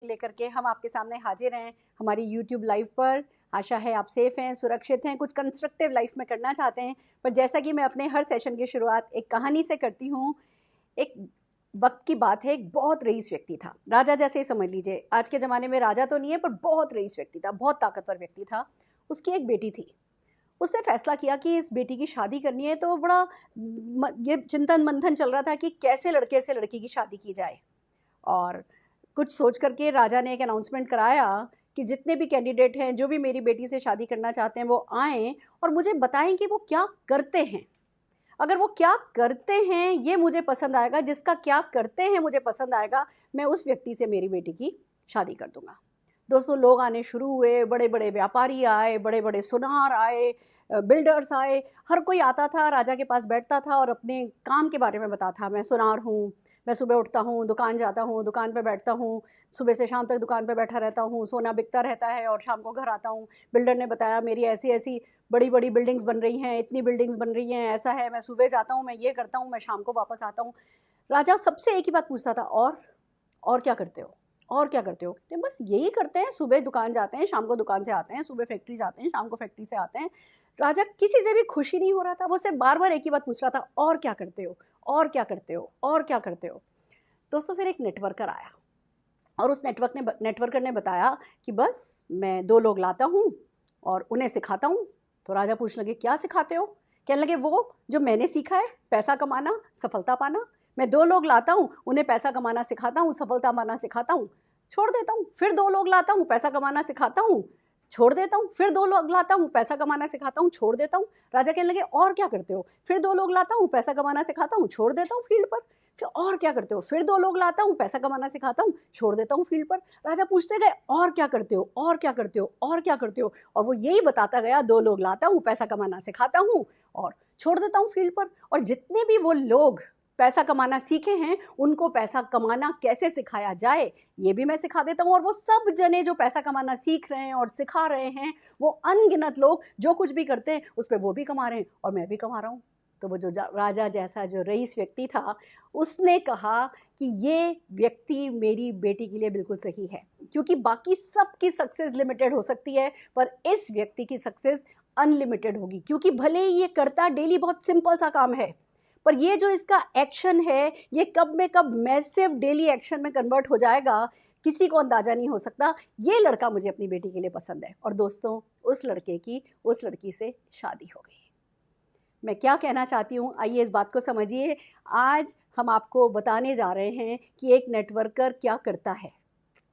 लेकर के हम आपके सामने हाजिर हैं हमारी YouTube लाइव पर। आशा है आप सेफ हैं, सुरक्षित हैं, कुछ कंस्ट्रक्टिव लाइफ में करना चाहते हैं। पर जैसा कि मैं अपने हर सेशन की शुरुआत एक कहानी से करती हूँ। एक वक्त की बात है, एक बहुत रईस व्यक्ति था, राजा जैसे ही समझ लीजिए। आज के ज़माने में राजा तो नहीं है, पर बहुत रईस व्यक्ति था, बहुत ताकतवर व्यक्ति था। उसकी एक बेटी थी। उसने फैसला किया कि इस बेटी की शादी करनी है। तो बड़ा ये चिंतन मंथन चल रहा था कि कैसे लड़के से लड़की की शादी की जाए। और कुछ सोच करके राजा ने एक अनाउंसमेंट कराया कि जितने भी कैंडिडेट हैं, जो भी मेरी बेटी से शादी करना चाहते हैं, वो आएँ और मुझे बताएं कि वो क्या करते हैं। अगर वो क्या करते हैं ये मुझे पसंद आएगा, जिसका क्या करते हैं मुझे पसंद आएगा, मैं उस व्यक्ति से मेरी बेटी की शादी कर दूंगा। दोस्तों, लोग आने शुरू हुए, बड़े बड़े व्यापारी आए, बड़े बड़े सुनार आए, बिल्डर्स आए। हर कोई आता था, राजा के पास बैठता था और अपने काम के बारे में बताता था। मैं सुनार हूँ, मैं सुबह उठता हूँ, दुकान जाता हूँ, दुकान पे बैठता हूँ, सुबह से शाम तक दुकान पे बैठा रहता हूँ, सोना बिकता रहता है और शाम को घर आता हूँ। बिल्डर ने बताया मेरी ऐसी ऐसी बड़ी बड़ी बिल्डिंग्स बन रही हैं, इतनी बिल्डिंग्स बन रही हैं, ऐसा है, मैं सुबह जाता हूँ, मैं ये करता हूँ, मैं शाम को वापस आता हूँ। राजा सबसे एक ही बात पूछता था, और क्या करते हो, और क्या करते हो। तो बस यही करते हैं, सुबह दुकान जाते हैं, शाम को दुकान से आते हैं, सुबह फैक्ट्री जाते हैं, शाम को फैक्ट्री से आते हैं। राजा किसी से भी खुशी नहीं हो रहा था, वो सिर्फ बार बार एक ही बात पूछ रहा था, और क्या करते हो, और क्या करते हो, और क्या करते हो। दोस्तों, फिर एक नेटवर्कर आया और उस नेटवर्कर ने बताया कि बस मैं 2 लोग लाता हूँ और उन्हें सिखाता हूँ। तो राजा पूछने लगे, क्या सिखाते हो। कहने लगे, वो जो मैंने सीखा है, पैसा कमाना, सफलता पाना। मैं 2 लोग लाता हूँ, उन्हें पैसा कमाना सिखाता हूँ, सफलता पाना सिखाता हूँ, छोड़ देता हूँ। फिर 2 लोग लाता हूँ, पैसा कमाना सिखाता हूँ, छोड़ देता हूँ। फिर 2 लोग लाता हूँ, पैसा कमाना सिखाता हूँ, छोड़ देता हूँ। राजा कहने लगे, और क्या करते हो। फिर 2 लोग लाता हूँ, पैसा कमाना सिखाता हूँ, छोड़ देता हूँ फील्ड पर। फिर और क्या करते हो। फिर 2 लोग लाता हूँ, पैसा कमाना सिखाता हूँ, छोड़ देता हूँ फील्ड पर। राजा पूछते गए, और क्या करते हो, और क्या करते हो, और क्या करते हो। और वो यही बताता गया, 2 लोग लाता हूँ, पैसा कमाना सिखाता हूँ और छोड़ देता हूँ फील्ड पर। और जितने भी वो लोग पैसा कमाना सीखे हैं, उनको पैसा कमाना कैसे सिखाया जाए ये भी मैं सिखा देता हूँ। और वो सब जने जो पैसा कमाना सीख रहे हैं और सिखा रहे हैं, वो अनगिनत लोग जो कुछ भी करते हैं उस पर वो भी कमा रहे हैं और मैं भी कमा रहा हूँ। तो वो जो राजा जैसा जो रईस व्यक्ति था, उसने कहा कि ये व्यक्ति मेरी बेटी के लिए बिल्कुल सही है, क्योंकि बाकी सबकी सक्सेस लिमिटेड हो सकती है, पर इस व्यक्ति की सक्सेस अनलिमिटेड होगी। क्योंकि भले ही ये करता डेली बहुत सिंपल सा काम है, पर ये जो इसका एक्शन है, ये कब में कब मैसिव डेली एक्शन में कन्वर्ट हो जाएगा, किसी को अंदाजा नहीं हो सकता। ये लड़का मुझे अपनी बेटी के लिए पसंद है। और दोस्तों, उस लड़के की उस लड़की से शादी हो गई। मैं क्या कहना चाहती हूँ, आइए इस बात को समझिए। आज हम आपको बताने जा रहे हैं कि एक नेटवर्कर क्या करता है,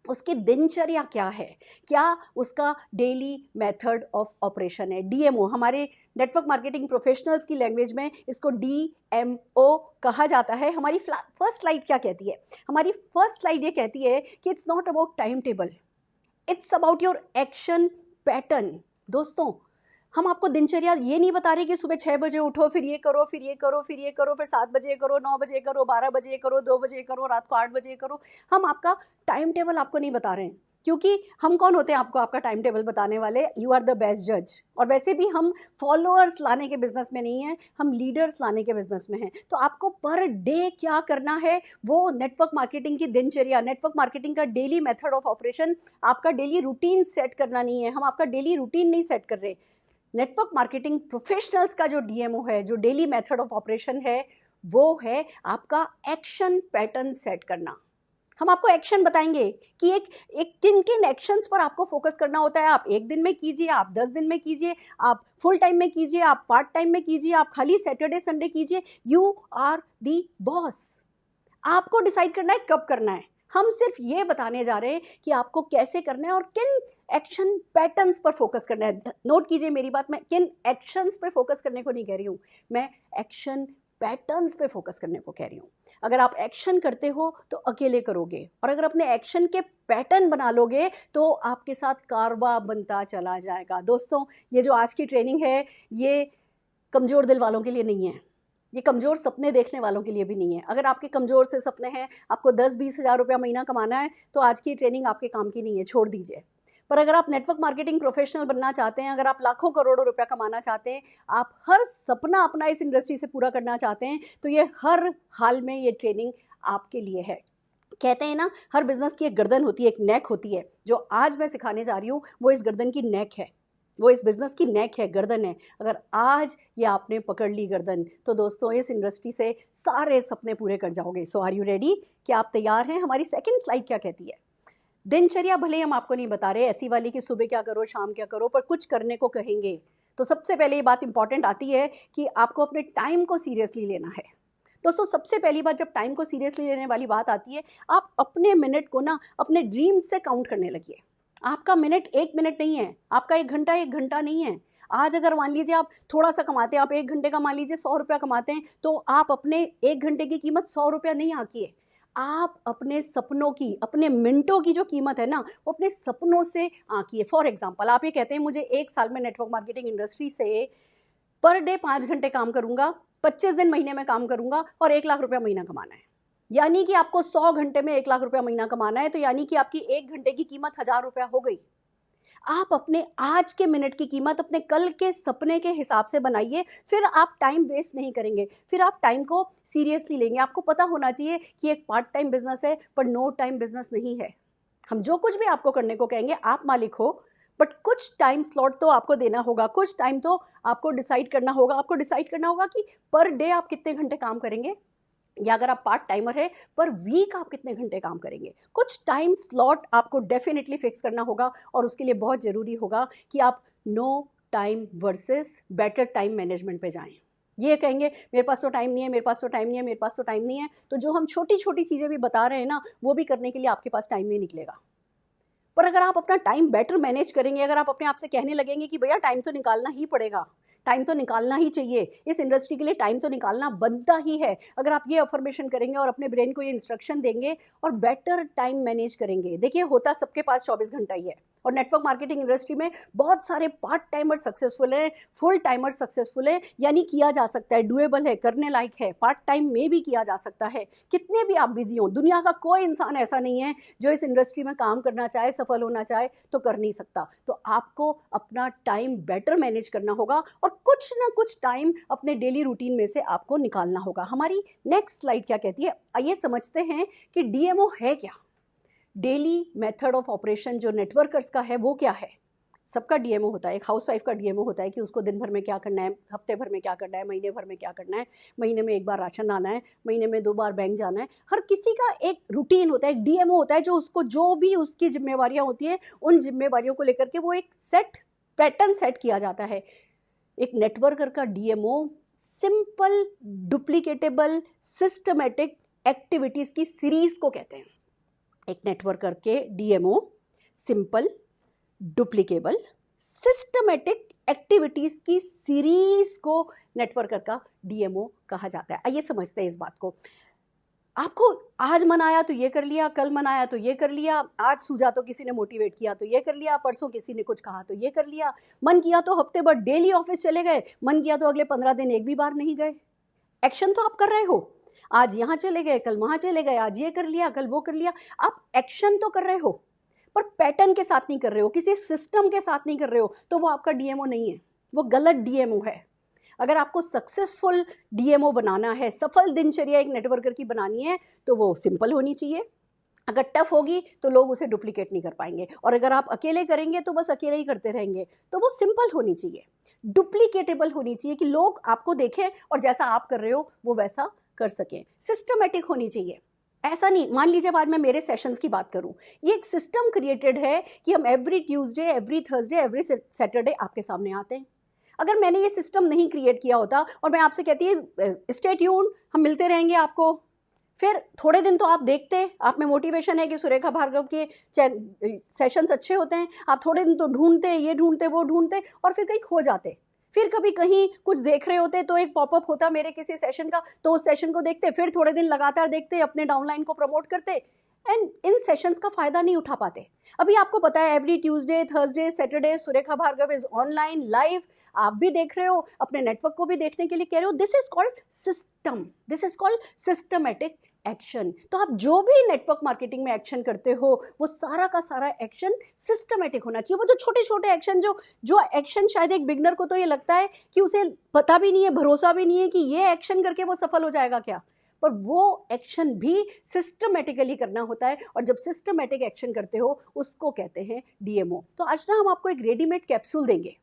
उसकी दिनचर्या क्या है, क्या उसका डेली मेथड ऑफ ऑपरेशन है। डीएमओ, हमारे नेटवर्क मार्केटिंग प्रोफेशनल्स की लैंग्वेज में इसको डीएमओ कहा जाता है। हमारी फर्स्ट स्लाइड क्या कहती है। हमारी फर्स्ट स्लाइड ये कहती है कि it's not about time table, it's about your action pattern. दोस्तों, हम आपको दिनचर्या ये नहीं बता रहे कि सुबह 6 बजे उठो, फिर ये करो, फिर ये करो, फिर ये करो, फिर 7 बजे करो, 9 बजे करो, 12 बजे करो, 2 बजे करो, रात को 8 बजे करो। हम आपका टाइम टेबल आपको नहीं बता रहे हैं, क्योंकि हम कौन होते हैं आपको आपका टाइम टेबल बताने वाले। यू आर द बेस्ट जज। और वैसे भी हम फॉलोअर्स लाने के बिजनेस में नहीं हैं, हम लीडर्स लाने के बिजनेस में हैं। तो आपको पर डे क्या करना है, वो नेटवर्क मार्केटिंग की दिनचर्या, नेटवर्क मार्केटिंग का डेली मेथड ऑफ ऑपरेशन, आपका डेली रूटीन सेट करना नहीं है। हम आपका डेली रूटीन नहीं सेट कर रहे। नेटवर्क मार्केटिंग प्रोफेशनल्स का जो डीएमओ है, जो डेली मेथड ऑफ ऑपरेशन है, वो है आपका एक्शन पैटर्न सेट करना। हम आपको एक्शन बताएंगे कि एक किन किन एक्शंस पर आपको फोकस करना होता है। आप 1 दिन में कीजिए, आप 10 दिन में कीजिए, आप फुल टाइम में कीजिए, आप पार्ट टाइम में कीजिए, आप खाली सैटरडे संडे कीजिए। You are the boss. आपको डिसाइड करना है कब करना है। हम सिर्फ ये बताने जा रहे हैं कि आपको कैसे करना है और किन एक्शन पैटर्न्स पर फोकस करना है। नोट कीजिए मेरी बात, मैं किन एक्शंस पे फोकस करने को नहीं कह रही हूँ, मैं एक्शन पैटर्न्स पे फोकस करने को कह रही हूँ। अगर आप एक्शन करते हो तो अकेले करोगे, और अगर अपने एक्शन के पैटर्न बना लोगे तो आपके साथ कारवा बनता चला जाएगा। दोस्तों, ये जो आज की ट्रेनिंग है, ये कमज़ोर दिल वालों के लिए नहीं है, ये कमज़ोर सपने देखने वालों के लिए भी नहीं है। अगर आपके कमज़ोर से सपने हैं, आपको 10-20 हज़ार रुपया महीना कमाना है, तो आज की ट्रेनिंग आपके काम की नहीं है, छोड़ दीजिए। पर अगर आप नेटवर्क मार्केटिंग प्रोफेशनल बनना चाहते हैं, अगर आप लाखों करोड़ों रुपया कमाना चाहते हैं, आप हर सपना अपना इस इंडस्ट्री से पूरा करना चाहते हैं, तो ये हर हाल में ये ट्रेनिंग आपके लिए है। कहते हैं ना, हर बिजनेस की एक गर्दन होती है, एक नेक होती है। जो आज मैं सिखाने जा रही हूँ वो इस गर्दन की नेक है, वो इस बिजनेस की नेक है, गर्दन है। अगर आज ये आपने पकड़ ली गर्दन, तो दोस्तों इस इंडस्ट्री से सारे सपने पूरे कर जाओगे। सो आर यू रेडी? क्या आप तैयार हैं? हमारी सेकंड स्लाइड क्या कहती है? दिनचर्या भले हम आपको नहीं बता रहे ऐसी वाली कि सुबह क्या करो शाम क्या करो, पर कुछ करने को कहेंगे। तो सबसे पहले ये बात इंपॉर्टेंट आती है कि आपको अपने टाइम को सीरियसली लेना है। दोस्तों सबसे पहली बात जब टाइम को सीरियसली लेने वाली बात आती है, आप अपने मिनट को ना अपने ड्रीम से काउंट करने लगिए। आपका मिनट 1 मिनट नहीं है, आपका 1 घंटा 1 घंटा नहीं है। आज अगर मान लीजिए आप थोड़ा सा कमाते हैं, आप 1 घंटे का मान लीजिए 100 रुपया कमाते हैं, तो आप अपने 1 घंटे की कीमत 100 रुपया नहीं आंकिए। आप अपने सपनों की, अपने मिनटों की जो कीमत है ना, वो अपने सपनों से आंकिए। फॉर एग्जाम्पल आप ये कहते हैं मुझे 1 साल में नेटवर्क मार्केटिंग इंडस्ट्री से पर डे 5 घंटे काम करूंगा, 25 दिन महीने में काम करूंगा और 1 लाख रुपया महीना कमाना है। यानी कि आपको 100 घंटे में 1 लाख रुपया महीना कमाना है, तो यानी कि आपकी 1 घंटे की कीमत 1000 रुपया हो गई। आप अपने आज के मिनट की कीमत अपने कल के सपने के हिसाब से बनाइए, फिर आप टाइम वेस्ट नहीं करेंगे, फिर आप टाइम को सीरियसली लेंगे। आपको पता होना चाहिए कि एक पार्ट टाइम बिजनेस है, पर नो टाइम बिजनेस नहीं है। हम जो कुछ भी आपको करने को कहेंगे, आप मालिक हो, बट कुछ टाइम स्लॉट तो आपको देना होगा, कुछ टाइम तो आपको डिसाइड करना होगा। आपको डिसाइड करना होगा कि पर डे आप कितने घंटे काम करेंगे, या अगर आप पार्ट टाइमर है पर वीक आप कितने घंटे काम करेंगे। कुछ टाइम स्लॉट आपको डेफिनेटली फिक्स करना होगा, और उसके लिए बहुत ज़रूरी होगा कि आप no time versus better time management पे जाएं। ये कहेंगे मेरे पास तो टाइम नहीं है, मेरे पास तो टाइम नहीं है, मेरे पास तो टाइम नहीं है, तो जो हम छोटी छोटी चीज़ें भी बता रहे हैं ना, वो भी करने के लिए आपके पास टाइम नहीं निकलेगा। पर अगर आप अपना टाइम बेटर मैनेज करेंगे, अगर आप अपने आप से कहने लगेंगे कि भैया टाइम तो निकालना ही पड़ेगा, टाइम तो निकालना ही चाहिए, इस इंडस्ट्री के लिए टाइम तो निकालना बनता ही है, अगर आप ये अफर्मेशन करेंगे और अपने ब्रेन को ये इंस्ट्रक्शन देंगे और बेटर टाइम मैनेज करेंगे। देखिए होता सबके पास 24 घंटा ही है, और नेटवर्क मार्केटिंग इंडस्ट्री में बहुत सारे पार्ट टाइमर सक्सेसफुल हैं, फुल टाइमर सक्सेसफुल है, यानी किया जा सकता है, डुएबल है, करने लायक है, पार्ट टाइम में भी किया जा सकता है। कितने भी आप बिजी हो, दुनिया का कोई इंसान ऐसा नहीं है जो इस इंडस्ट्री में काम करना चाहे, सफल होना चाहे तो कर नहीं सकता। तो आपको अपना टाइम बेटर मैनेज करना होगा, और कुछ ना कुछ टाइम अपने डेली रूटीन में से आपको निकालना होगा। हमारी नेक्स्ट स्लाइड क्या कहती है, आइए समझते हैं कि डीएमओ है क्या। डेली मेथड ऑफ ऑपरेशन जो नेटवर्कर्स का है वो क्या है। सबका डीएमओ होता है, एक हाउसवाइफ का डीएमओ होता है कि उसको दिन भर में क्या करना है, हफ्ते भर में क्या करना है, महीने भर में क्या करना है, महीने में 1 बार राशन लाना है, महीने में 2 बार बैंक जाना है। हर किसी का एक रूटीन होता है, एक डीएमओ होता है, जो उसको जो भी उसकी जिम्मेवारियां होती हैं उन जिम्मेवारियों को लेकर के वो एक सेट पैटर्न सेट किया जाता है। एक नेटवर्कर का डीएमओ सिंपल, डुप्लीकेटेबल, सिस्टमेटिक एक्टिविटीज की सीरीज को कहते हैं। एक नेटवर्कर के DMO simple, duplicable, systematic activities की सीरीज को नेटवर्कर का डीएमओ कहा जाता है। आइए समझते हैं इस बात को। आपको आज मन आया तो ये कर लिया, कल मन आया तो ये कर लिया, आज सूझा तो किसी ने मोटिवेट किया तो ये कर लिया, परसों किसी ने कुछ कहा तो ये कर लिया, मन किया तो हफ्ते भर डेली ऑफिस चले गए, मन किया तो अगले 15 दिन एक भी बार नहीं गए। एक्शन तो आप कर रहे हो, आज यहाँ चले गए, कल वहाँ चले गए, आज ये कर लिया, कल वो कर लिया। आप एक्शन तो कर रहे हो, पर पैटर्न के साथ नहीं कर रहे हो, किसी सिस्टम के साथ नहीं कर रहे हो, तो वो आपका डीएमओ नहीं है, वो गलत डीएमओ है। अगर आपको सक्सेसफुल डीएमओ बनाना है, सफल दिनचर्या एक नेटवर्कर की बनानी है, तो वो सिंपल होनी चाहिए। अगर टफ होगी तो लोग उसे डुप्लीकेट नहीं कर पाएंगे, और अगर आप अकेले करेंगे तो बस अकेले ही करते रहेंगे। तो वो सिंपल होनी चाहिए, डुप्लीकेटेबल होनी चाहिए कि लोग आपको देखें और जैसा आप कर रहे हो वो वैसा कर सकें। सिस्टमेटिक होनी चाहिए, ऐसा नहीं, मान लीजिए बाद में मेरे सेशंस की बात करूं, ये एक सिस्टम क्रिएटेड है कि हम every Tuesday, every Thursday, every Saturday आपके सामने आते हैं। अगर मैंने ये सिस्टम नहीं क्रिएट किया होता और मैं आपसे कहती स्टे ट्यून, हम मिलते रहेंगे आपको, फिर थोड़े दिन तो आप देखते, आप में मोटिवेशन है कि सुरेखा भार्गव के सेशंस अच्छे होते हैं, आप थोड़े दिन तो ढूंढते, ये ढूंढते, वो ढूंढते, और फिर कहीं खो जाते। फिर कभी कहीं कुछ देख रहे होते तो एक पॉपअप होता मेरे किसी सेशन का, तो उस सेशन को देखते, फिर थोड़े दिन लगातार देखते, अपने डाउनलाइन को प्रमोट करते, एंड इन सेशंस का फायदा नहीं उठा पाते। अभी आपको पता है every Tuesday, Thursday, Saturday Surekha Bhargav is online live, आप भी देख रहे हो, अपने नेटवर्क को भी देखने के लिए कह रहे हो। This is called system, this is called systematic action. तो आप जो भी नेटवर्क मार्केटिंग में एक्शन करते हो वो सारा का सारा एक्शन सिस्टमेटिक होना चाहिए। वो जो छोटे छोटे एक्शन, जो एक्शन शायद एक बिगनर को तो ये लगता है कि उसे पता भी नहीं है, भरोसा भी नहीं है कि ये एक्शन करके वो सफल हो जाएगा क्या, पर वो एक्शन भी सिस्टमेटिकली करना होता है, और जब सिस्टमेटिक एक्शन करते हो उसको कहते हैं डीएमओ। तो आज ना हम आपको एक रेडीमेड कैप्सूल देंगे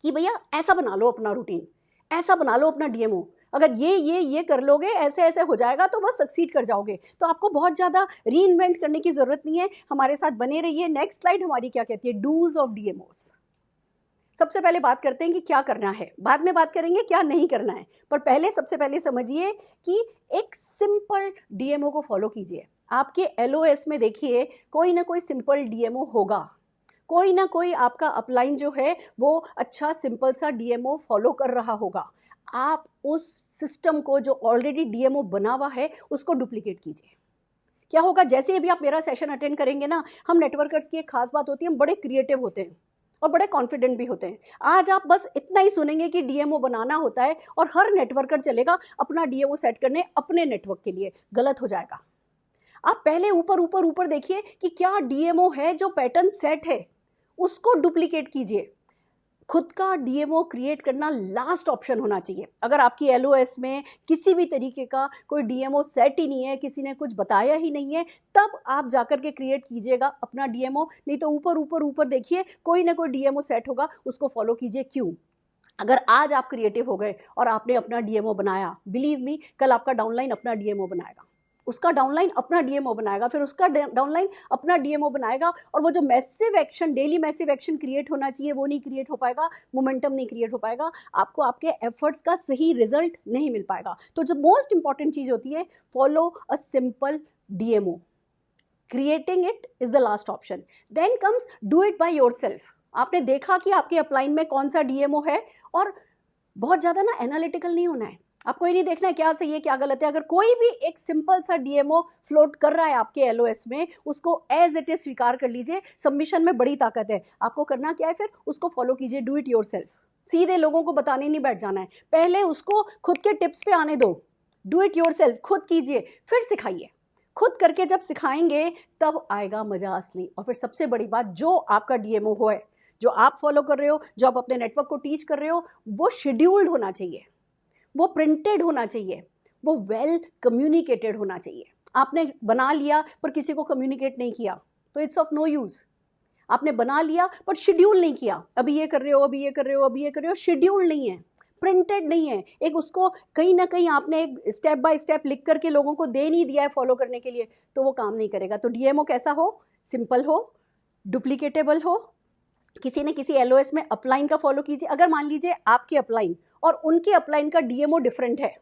कि भैया ऐसा बना लो अपना रूटीन, ऐसा बना लो अपना डीएमओ, अगर ये कर लोगे, ऐसे ऐसे हो जाएगा तो बस सक्सीड कर जाओगे। तो आपको बहुत ज़्यादा रीइन्वेंट करने की ज़रूरत नहीं है, हमारे साथ बने रहिए। नेक्स्ट स्लाइड हमारी क्या कहती है, डूज ऑफ डीएमओस। सबसे पहले बात करते हैं कि क्या करना है, बाद में बात करेंगे क्या नहीं करना है, पर पहले सबसे पहले समझिए कि एक सिंपल डीएमओ को फॉलो कीजिए। आपके एलओएस में देखिए कोई ना कोई सिंपल डीएमओ होगा, कोई ना कोई आपका अपलाइन जो है वो अच्छा सिंपल सा डीएमओ फॉलो कर रहा होगा। आप उस सिस्टम को जो ऑलरेडी डीएमओ बना हुआ है उसको डुप्लीकेट कीजिए। क्या होगा, जैसे भी आप मेरा सेशन अटेंड करेंगे ना, हम नेटवर्कर्स की एक खास बात होती है, हम बड़े क्रिएटिव होते हैं और बड़े कॉन्फिडेंट भी होते हैं। आज आप बस इतना ही सुनेंगे कि डीएमओ बनाना होता है और हर नेटवर्कर चलेगा अपना डीएमओ सेट करने अपने नेटवर्क के लिए, गलत हो जाएगा। आप पहले ऊपर ऊपर ऊपर देखिए कि क्या डीएमओ है जो पैटर्न सेट है, उसको डुप्लीकेट कीजिए। खुद का डीएमओ क्रिएट करना लास्ट ऑप्शन होना चाहिए। अगर आपकी एलओएस में किसी भी तरीके का कोई डीएमओ सेट ही नहीं है, किसी ने कुछ बताया ही नहीं है, तब आप जाकर के क्रिएट कीजिएगा अपना डीएमओ। नहीं तो ऊपर ऊपर ऊपर देखिए कोई ना कोई डीएमओ सेट होगा, उसको फॉलो कीजिए। क्यों? अगर आज आप क्रिएटिव हो गए और आपने अपना डीएमओ बनाया, बिलीव मी कल आपका डाउनलाइन अपना डीएमओ बनाएगा, उसका डाउनलाइन अपना डीएमओ बनाएगा, फिर उसका डाउनलाइन अपना डीएमओ बनाएगा, और वो जो massive action, daily massive action create होना चाहिए वो नहीं क्रिएट हो पाएगा, मोमेंटम नहीं क्रिएट हो पाएगा, आपको आपके एफर्ट्स का सही रिजल्ट नहीं मिल पाएगा। तो जो मोस्ट इंपॉर्टेंट चीज़ होती है, follow a simple DMO, creating it is the last option. Then comes do it by yourself. आपने देखा कि आपके अपलाइन में कौन सा डीएमओ है, और बहुत ज़्यादा ना एनालिटिकल नहीं होना है, आपको ये नहीं देखना है क्या सही है क्या गलत है। अगर कोई भी एक सिंपल सा डीएमओ फ्लोट कर रहा है आपके एलओएस में, उसको एज इट इज स्वीकार कर लीजिए। सबमिशन में बड़ी ताकत है। आपको करना क्या है, फिर उसको फॉलो कीजिए, डू इट योरसेल्फ। सीधे लोगों को बताने नहीं बैठ जाना है, पहले उसको खुद के टिप्स पे आने दो। डू इट योरसेल्फ, खुद कीजिए फिर सिखाइए। खुद करके जब सिखाएंगे तब आएगा मजा असली। और फिर सबसे बड़ी बात, जो आपका डीएमओ हो है, जो आप फॉलो कर रहे हो, जो आप अपने नेटवर्क को टीच कर रहे हो, वो शेड्यूल्ड होना चाहिए, वो प्रिंटेड होना चाहिए, वो वेल कम्युनिकेटेड होना चाहिए। आपने बना लिया पर किसी को कम्युनिकेट नहीं किया तो इट्स ऑफ नो यूज़। आपने बना लिया पर शेड्यूल नहीं किया, अभी ये कर रहे हो, अभी ये कर रहे हो, अभी ये कर रहे हो, शेड्यूल नहीं है, प्रिंटेड नहीं है, एक उसको कहीं ना कहीं आपने एक स्टेप बाय स्टेप लिख करके लोगों को दे नहीं दिया है फॉलो करने के लिए, तो वो काम नहीं करेगा। तो डीएमओ कैसा हो, सिंपल हो, डुप्लीकेटेबल हो, किसी न किसी एलओएस में अपलाइन का फॉलो कीजिए। अगर मान लीजिए आपके अपलाइन और उनके अपलाइन का डीएमओ डिफरेंट है,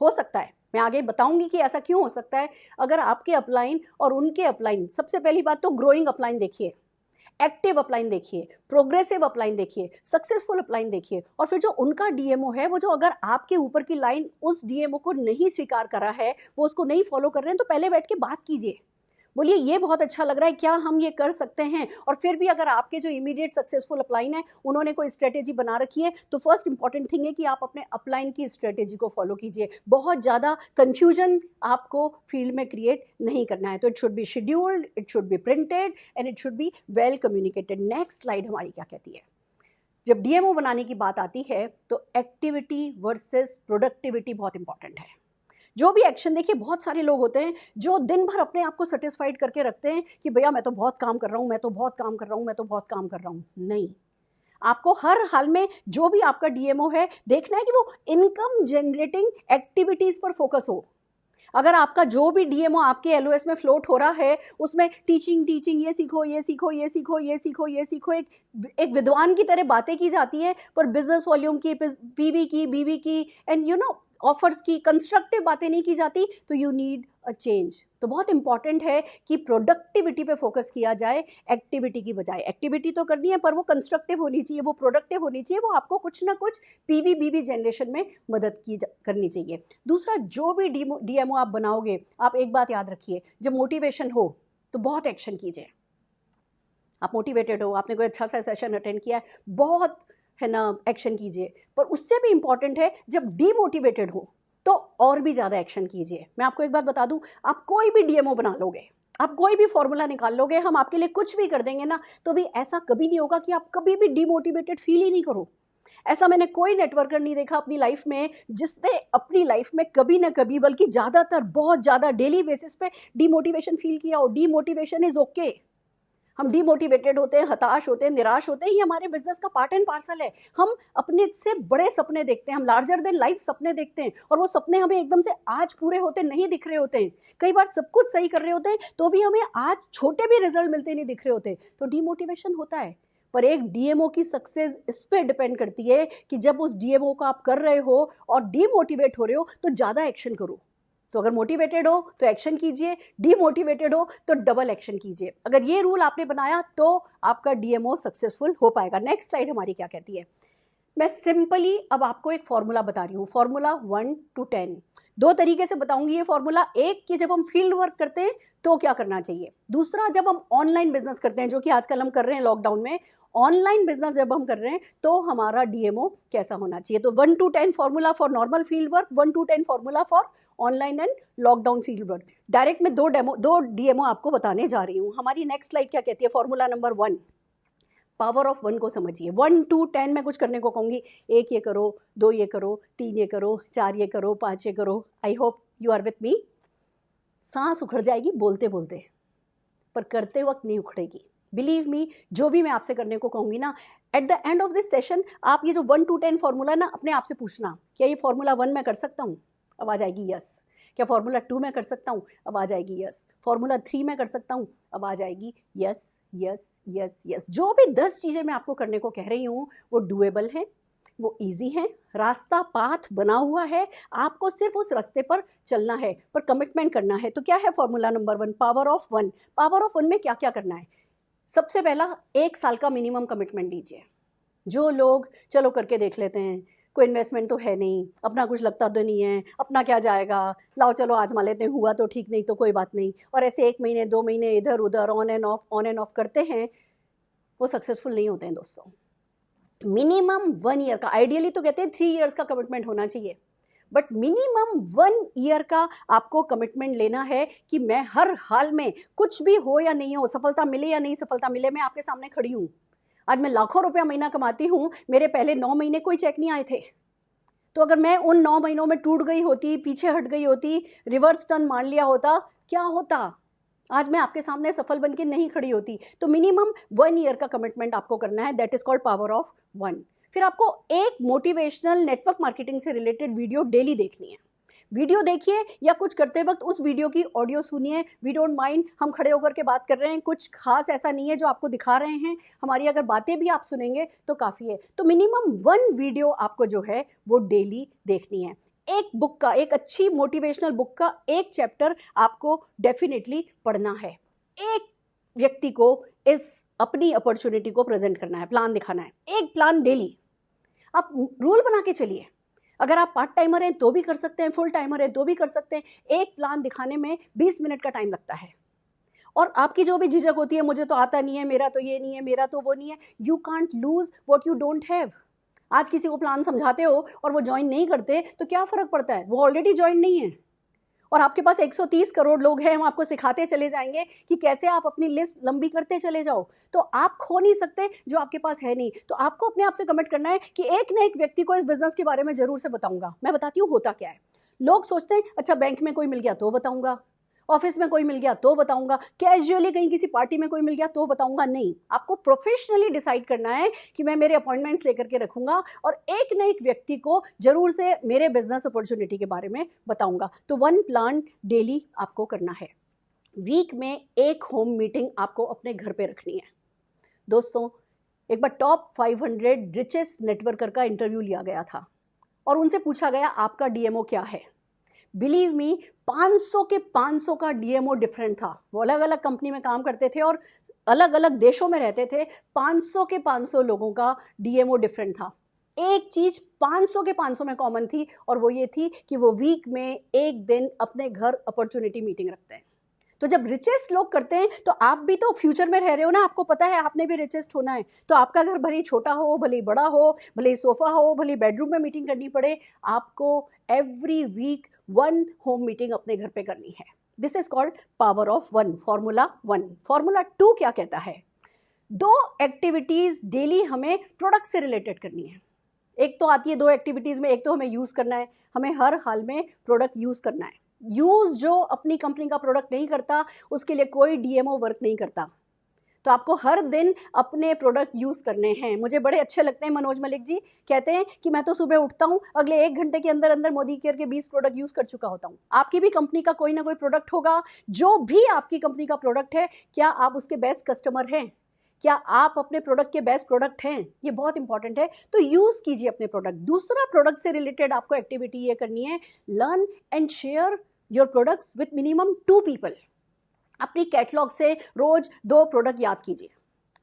हो सकता है, मैं आगे बताऊंगी कि ऐसा क्यों हो सकता है। अगर आपके अपलाइन और उनके अपलाइन, सबसे पहली बात तो ग्रोइंग अपलाइन देखिए, एक्टिव अपलाइन देखिए, प्रोग्रेसिव अपलाइन देखिए, सक्सेसफुल अपलाइन देखिए, और फिर जो उनका डीएमओ है वो जो अगर आपके ऊपर की लाइन उस डीएमओ को नहीं स्वीकार करा है, वो उसको नहीं फॉलो कर रहे हैं, तो पहले बैठ के बात कीजिए, बोलिए ये बहुत अच्छा लग रहा है, क्या हम ये कर सकते हैं। और फिर भी अगर आपके जो इमीडिएट सक्सेसफुल अपलाइन है उन्होंने कोई स्ट्रेटेजी बना रखी है, तो फर्स्ट इंपॉर्टेंट थिंग है कि आप अपने अपलाइन की स्ट्रेटेजी को फॉलो कीजिए। बहुत ज़्यादा कंफ्यूजन आपको फील्ड में क्रिएट नहीं करना है। तो it should be scheduled, it should be printed and it should be well communicated. Next slide हमारी क्या कहती है, जब डीएमओ बनाने की बात आती है तो एक्टिविटी वर्सेस प्रोडक्टिविटी बहुत इंपॉर्टेंट है। जो भी एक्शन, देखिए बहुत सारे लोग होते हैं जो दिन भर अपने आप को सेटिस्फाइड करके रखते हैं कि भैया मैं तो बहुत काम कर रहा हूँ, मैं तो बहुत काम कर रहा हूँ, मैं तो बहुत काम कर रहा हूँ। नहीं, आपको हर हाल में जो भी आपका डीएमओ है देखना है कि वो इनकम जनरेटिंग एक्टिविटीज पर फोकस हो। अगर आपका जो भी डीएमओ आपके एलओएस में फ्लोट हो रहा है उसमें टीचिंग ये सीखो, ये सीखो, ये सीखो, ये सीखो, ये सीखो, एक विद्वान की तरह बातें की जाती हैं, पर बिजनेस वॉल्यूम की, पीवी की, बीवी की एंड ऑफर्स की कंस्ट्रक्टिव बातें नहीं की जाती, तो यू नीड अ चेंज। तो बहुत इंपॉर्टेंट है कि प्रोडक्टिविटी पे फोकस किया जाए एक्टिविटी की बजाय। एक्टिविटी तो करनी है पर वो कंस्ट्रक्टिव होनी चाहिए, वो प्रोडक्टिव होनी चाहिए, वो आपको कुछ ना कुछ पीवी बीवी जनरेशन में मदद करनी चाहिए। दूसरा, जो भी डीएमओ आप बनाओगे, आप एक बात याद रखिए, जब मोटिवेशन हो तो बहुत एक्शन कीजिए। आप मोटिवेटेड हो, आपने कोई अच्छा सा सेशन अटेंड किया है, बहुत है ना एक्शन कीजिए। पर उससे भी इंपॉर्टेंट है जब डीमोटिवेटेड हो तो और भी ज़्यादा एक्शन कीजिए। मैं आपको एक बात बता दूं, आप कोई भी डीएमओ बना लोगे, आप कोई भी फॉर्मूला निकाल लोगे, हम आपके लिए कुछ भी कर देंगे ना, तो भी ऐसा कभी नहीं होगा कि आप कभी भी डीमोटिवेटेड फील ही नहीं करो। ऐसा मैंने कोई नेटवर्कर नहीं देखा अपनी लाइफ में जिसने अपनी लाइफ में कभी ना कभी, बल्कि ज़्यादातर बहुत ज़्यादा डेली बेसिस पे डीमोटिवेशन फील किया हो। Demotivation is okay. हम डीमोटिवेटेड होते हैं, हताश होते हैं, निराश होते हैं, ये हमारे बिजनेस का पार्ट एंड पार्सल है। हम अपने से बड़े सपने देखते हैं, हम लार्जर देन लाइफ सपने देखते हैं, और वो सपने हमें एकदम से आज पूरे होते नहीं दिख रहे होते हैं। कई बार सब कुछ सही कर रहे होते हैं तो भी हमें आज छोटे भी रिजल्ट मिलते नहीं दिख रहे होते, तो डीमोटिवेशन होता है। पर एक डीएमओ की सक्सेस इस पे डिपेंड करती है कि जब उस डीएमओ को आप कर रहे हो और डीमोटिवेट हो रहे हो तो ज़्यादा एक्शन करो। तो अगर मोटिवेटेड हो तो एक्शन कीजिए, डीमोटिवेटेड हो तो डबल एक्शन कीजिए। अगर ये रूल आपने बनाया तो आपका डीएमओ सक्सेसफुल हो पाएगा। नेक्स्ट स्लाइड हमारी क्या कहती है। मैं सिंपली अब आपको एक फॉर्मूला बता रही हूँ, फॉर्मूला 1 to 10। दो तरीके से बताऊंगी ये फॉर्मूला। एक कि जब हम फील्ड वर्क करते हैं तो क्या करना चाहिए, दूसरा जब हम ऑनलाइन बिजनेस करते हैं, जो कि आजकल हम कर रहे हैं लॉकडाउन में। ऑनलाइन बिजनेस जब हम कर रहे हैं तो हमारा डीएमओ कैसा होना चाहिए। तो 1 to 10 formula for normal field work, 1 to 10 formula for online and lockdown field work. Direct में दो डीएमओ आपको बताने जा रही हूँ। हमारी नेक्स्ट स्लाइड क्या कहती है। फॉर्मूला नंबर 1, पावर ऑफ 1 को समझिए। 1 to 10 मैं कुछ करने को कहूँगी, 1 ये करो, 2 ये करो, 3 ये करो, 4 ये करो, 5 ये करो। I hope you are with me. सांस उखड़ जाएगी बोलते बोलते, पर करते वक्त नहीं उखड़ेगी। बिलीव मी, जो भी मैं आपसे करने को कहूँगी ना, at the end of this session आप ये जो 1 to 10 फॉर्मूला ना अपने आप से पूछना, क्या ये फॉर्मूला 1 मैं कर सकता हूँ? अब आ जाएगी यस। क्या फॉर्मूला 2 में कर सकता हूँ? अब आ जाएगी यस। फॉर्मूला 3 में कर सकता हूँ? अब आ जाएगी यस यस यस यस। जो भी 10 चीज़ें मैं आपको करने को कह रही हूँ वो डूएबल हैं, वो इजी है, रास्ता पाथ बना हुआ है, आपको सिर्फ उस रास्ते पर चलना है, पर कमिटमेंट करना है। तो क्या है formula number 1, power of 1। Power of 1 में क्या क्या करना है। सबसे पहला, 1 साल का मिनिमम कमिटमेंट लीजिए। जो लोग चलो करके देख लेते हैं, कोई इन्वेस्टमेंट तो है नहीं, अपना कुछ लगता तो नहीं है, अपना क्या जाएगा, लाओ चलो आजमा लेते हैं, हुआ तो ठीक, नहीं तो कोई बात नहीं, और ऐसे 1 महीने 2 महीने इधर उधर ऑन एंड ऑफ करते हैं, वो सक्सेसफुल नहीं होते हैं दोस्तों। मिनिमम 1 ईयर का, आइडियली तो कहते हैं 3 इयर्स का कमिटमेंट होना चाहिए, बट मिनिमम 1 ईयर का आपको कमिटमेंट लेना है कि मैं हर हाल में, कुछ भी हो या नहीं हो, सफलता मिले या नहीं सफलता मिले, मैं आपके सामने खड़ी हूँ। आज मैं लाखों रुपया महीना कमाती हूँ, मेरे पहले 9 महीने कोई चेक नहीं आए थे। तो अगर मैं उन 9 महीनों में टूट गई होती, पीछे हट गई होती, रिवर्स टर्न मान लिया होता, क्या होता? आज मैं आपके सामने सफल बन के नहीं खड़ी होती। तो मिनिमम 1 ईयर का कमिटमेंट आपको करना है, that is called power of 1। फिर आपको एक मोटिवेशनल नेटवर्क मार्केटिंग से रिलेटेड वीडियो डेली देखनी है। वीडियो देखिए या कुछ करते वक्त उस वीडियो की ऑडियो सुनिए। वी डोंट माइंड, हम खड़े होकर के बात कर रहे हैं, कुछ खास ऐसा नहीं है जो आपको दिखा रहे हैं, हमारी अगर बातें भी आप सुनेंगे तो काफ़ी है। तो मिनिमम 1 वीडियो आपको जो है वो डेली देखनी है। एक बुक का, एक अच्छी मोटिवेशनल बुक का एक चैप्टर आपको डेफिनेटली पढ़ना है। एक व्यक्ति को इस अपनी अपॉर्चुनिटी को प्रेजेंट करना है, प्लान दिखाना है, एक प्लान डेली। आप रूल बना के चलिए। अगर आप पार्ट टाइमर हैं तो भी कर सकते हैं, फुल टाइमर हैं तो भी कर सकते हैं। एक प्लान दिखाने में 20 मिनट का टाइम लगता है। और आपकी जो भी झिझक होती है, मुझे तो आता नहीं है, मेरा तो ये नहीं है, मेरा तो वो नहीं है, you can't loose what you don't have. आज किसी को प्लान समझाते हो और वो ज्वाइन नहीं करते तो क्या फर्क पड़ता है, वो ऑलरेडी ज्वाइन नहीं है। और आपके पास 130 करोड़ लोग हैं, हम आपको सिखाते चले जाएंगे कि कैसे आप अपनी लिस्ट लंबी करते चले जाओ। तो आप खो नहीं सकते जो आपके पास है नहीं। तो आपको अपने आप से कमिट करना है कि एक न एक व्यक्ति को इस बिजनेस के बारे में जरूर से बताऊंगा। मैं बताती हूँ होता क्या है। लोग सोचते हैं अच्छा बैंक में कोई मिल गया तो बताऊंगा, ऑफिस में कोई मिल गया तो बताऊंगा, कैजुअली कहीं किसी पार्टी में कोई मिल गया तो बताऊंगा। नहीं, आपको प्रोफेशनली डिसाइड करना है कि मैं मेरे अपॉइंटमेंट्स लेकर के रखूंगा और एक न एक व्यक्ति को जरूर से मेरे बिजनेस अपॉर्चुनिटी के बारे में बताऊंगा। तो 1 प्लान डेली आपको करना है। वीक में एक होम मीटिंग आपको अपने घर पे रखनी है। दोस्तों, एक बार टॉप 500 रिचेस्ट नेटवर्कर का इंटरव्यू लिया गया था और उनसे पूछा गया आपका डीएमओ क्या है। बिलीव मी, 500 के 500 का डीएमओ डिफरेंट था। वो अलग अलग कंपनी में काम करते थे और अलग अलग देशों में रहते थे। 500 के 500 लोगों का डीएमओ डिफरेंट था। एक चीज 500 के 500 में कॉमन थी और वो ये थी कि वो वीक में एक दिन अपने घर अपॉर्चुनिटी मीटिंग रखते हैं। तो जब रिचेस्ट लोग करते हैं तो आप भी तो फ्यूचर में रह रहे हो ना, आपको पता है आपने भी रिचेस्ट होना है। तो आपका घर भले ही छोटा हो, भले ही बड़ा हो, भले ही सोफा हो, भले ही बेडरूम में मीटिंग करनी पड़े, आपको एवरी वीक 1 होम मीटिंग अपने घर पे करनी है। This is called power of 1, formula 1। Formula 2 क्या कहता है? 2 एक्टिविटीज डेली हमें प्रोडक्ट से रिलेटेड करनी है। एक तो आती है दो एक्टिविटीज़ में, एक तो हमें यूज़ करना है, हमें हर हाल में प्रोडक्ट यूज़ करना है। यूज़ जो अपनी कंपनी का प्रोडक्ट नहीं करता उसके लिए कोई डीएमओ वर्क नहीं करता। तो आपको हर दिन अपने प्रोडक्ट यूज़ करने हैं। मुझे बड़े अच्छे लगते हैं मनोज मलिक जी, कहते हैं कि मैं तो सुबह उठता हूँ, अगले 1 घंटे के अंदर अंदर मोदी केयर के 20 प्रोडक्ट यूज़ कर चुका होता हूँ। आपकी भी कंपनी का कोई ना कोई प्रोडक्ट होगा। जो भी आपकी कंपनी का प्रोडक्ट है, क्या आप उसके बेस्ट कस्टमर हैं? क्या आप अपने प्रोडक्ट के बेस्ट प्रोडक्ट हैं? ये बहुत इंपॉर्टेंट है। तो यूज़ कीजिए अपने प्रोडक्ट। दूसरा, प्रोडक्ट से रिलेटेड आपको एक्टिविटी ये करनी है, learn and share your products with minimum 2 people. अपनी कैटलॉग से रोज 2 प्रोडक्ट याद कीजिए।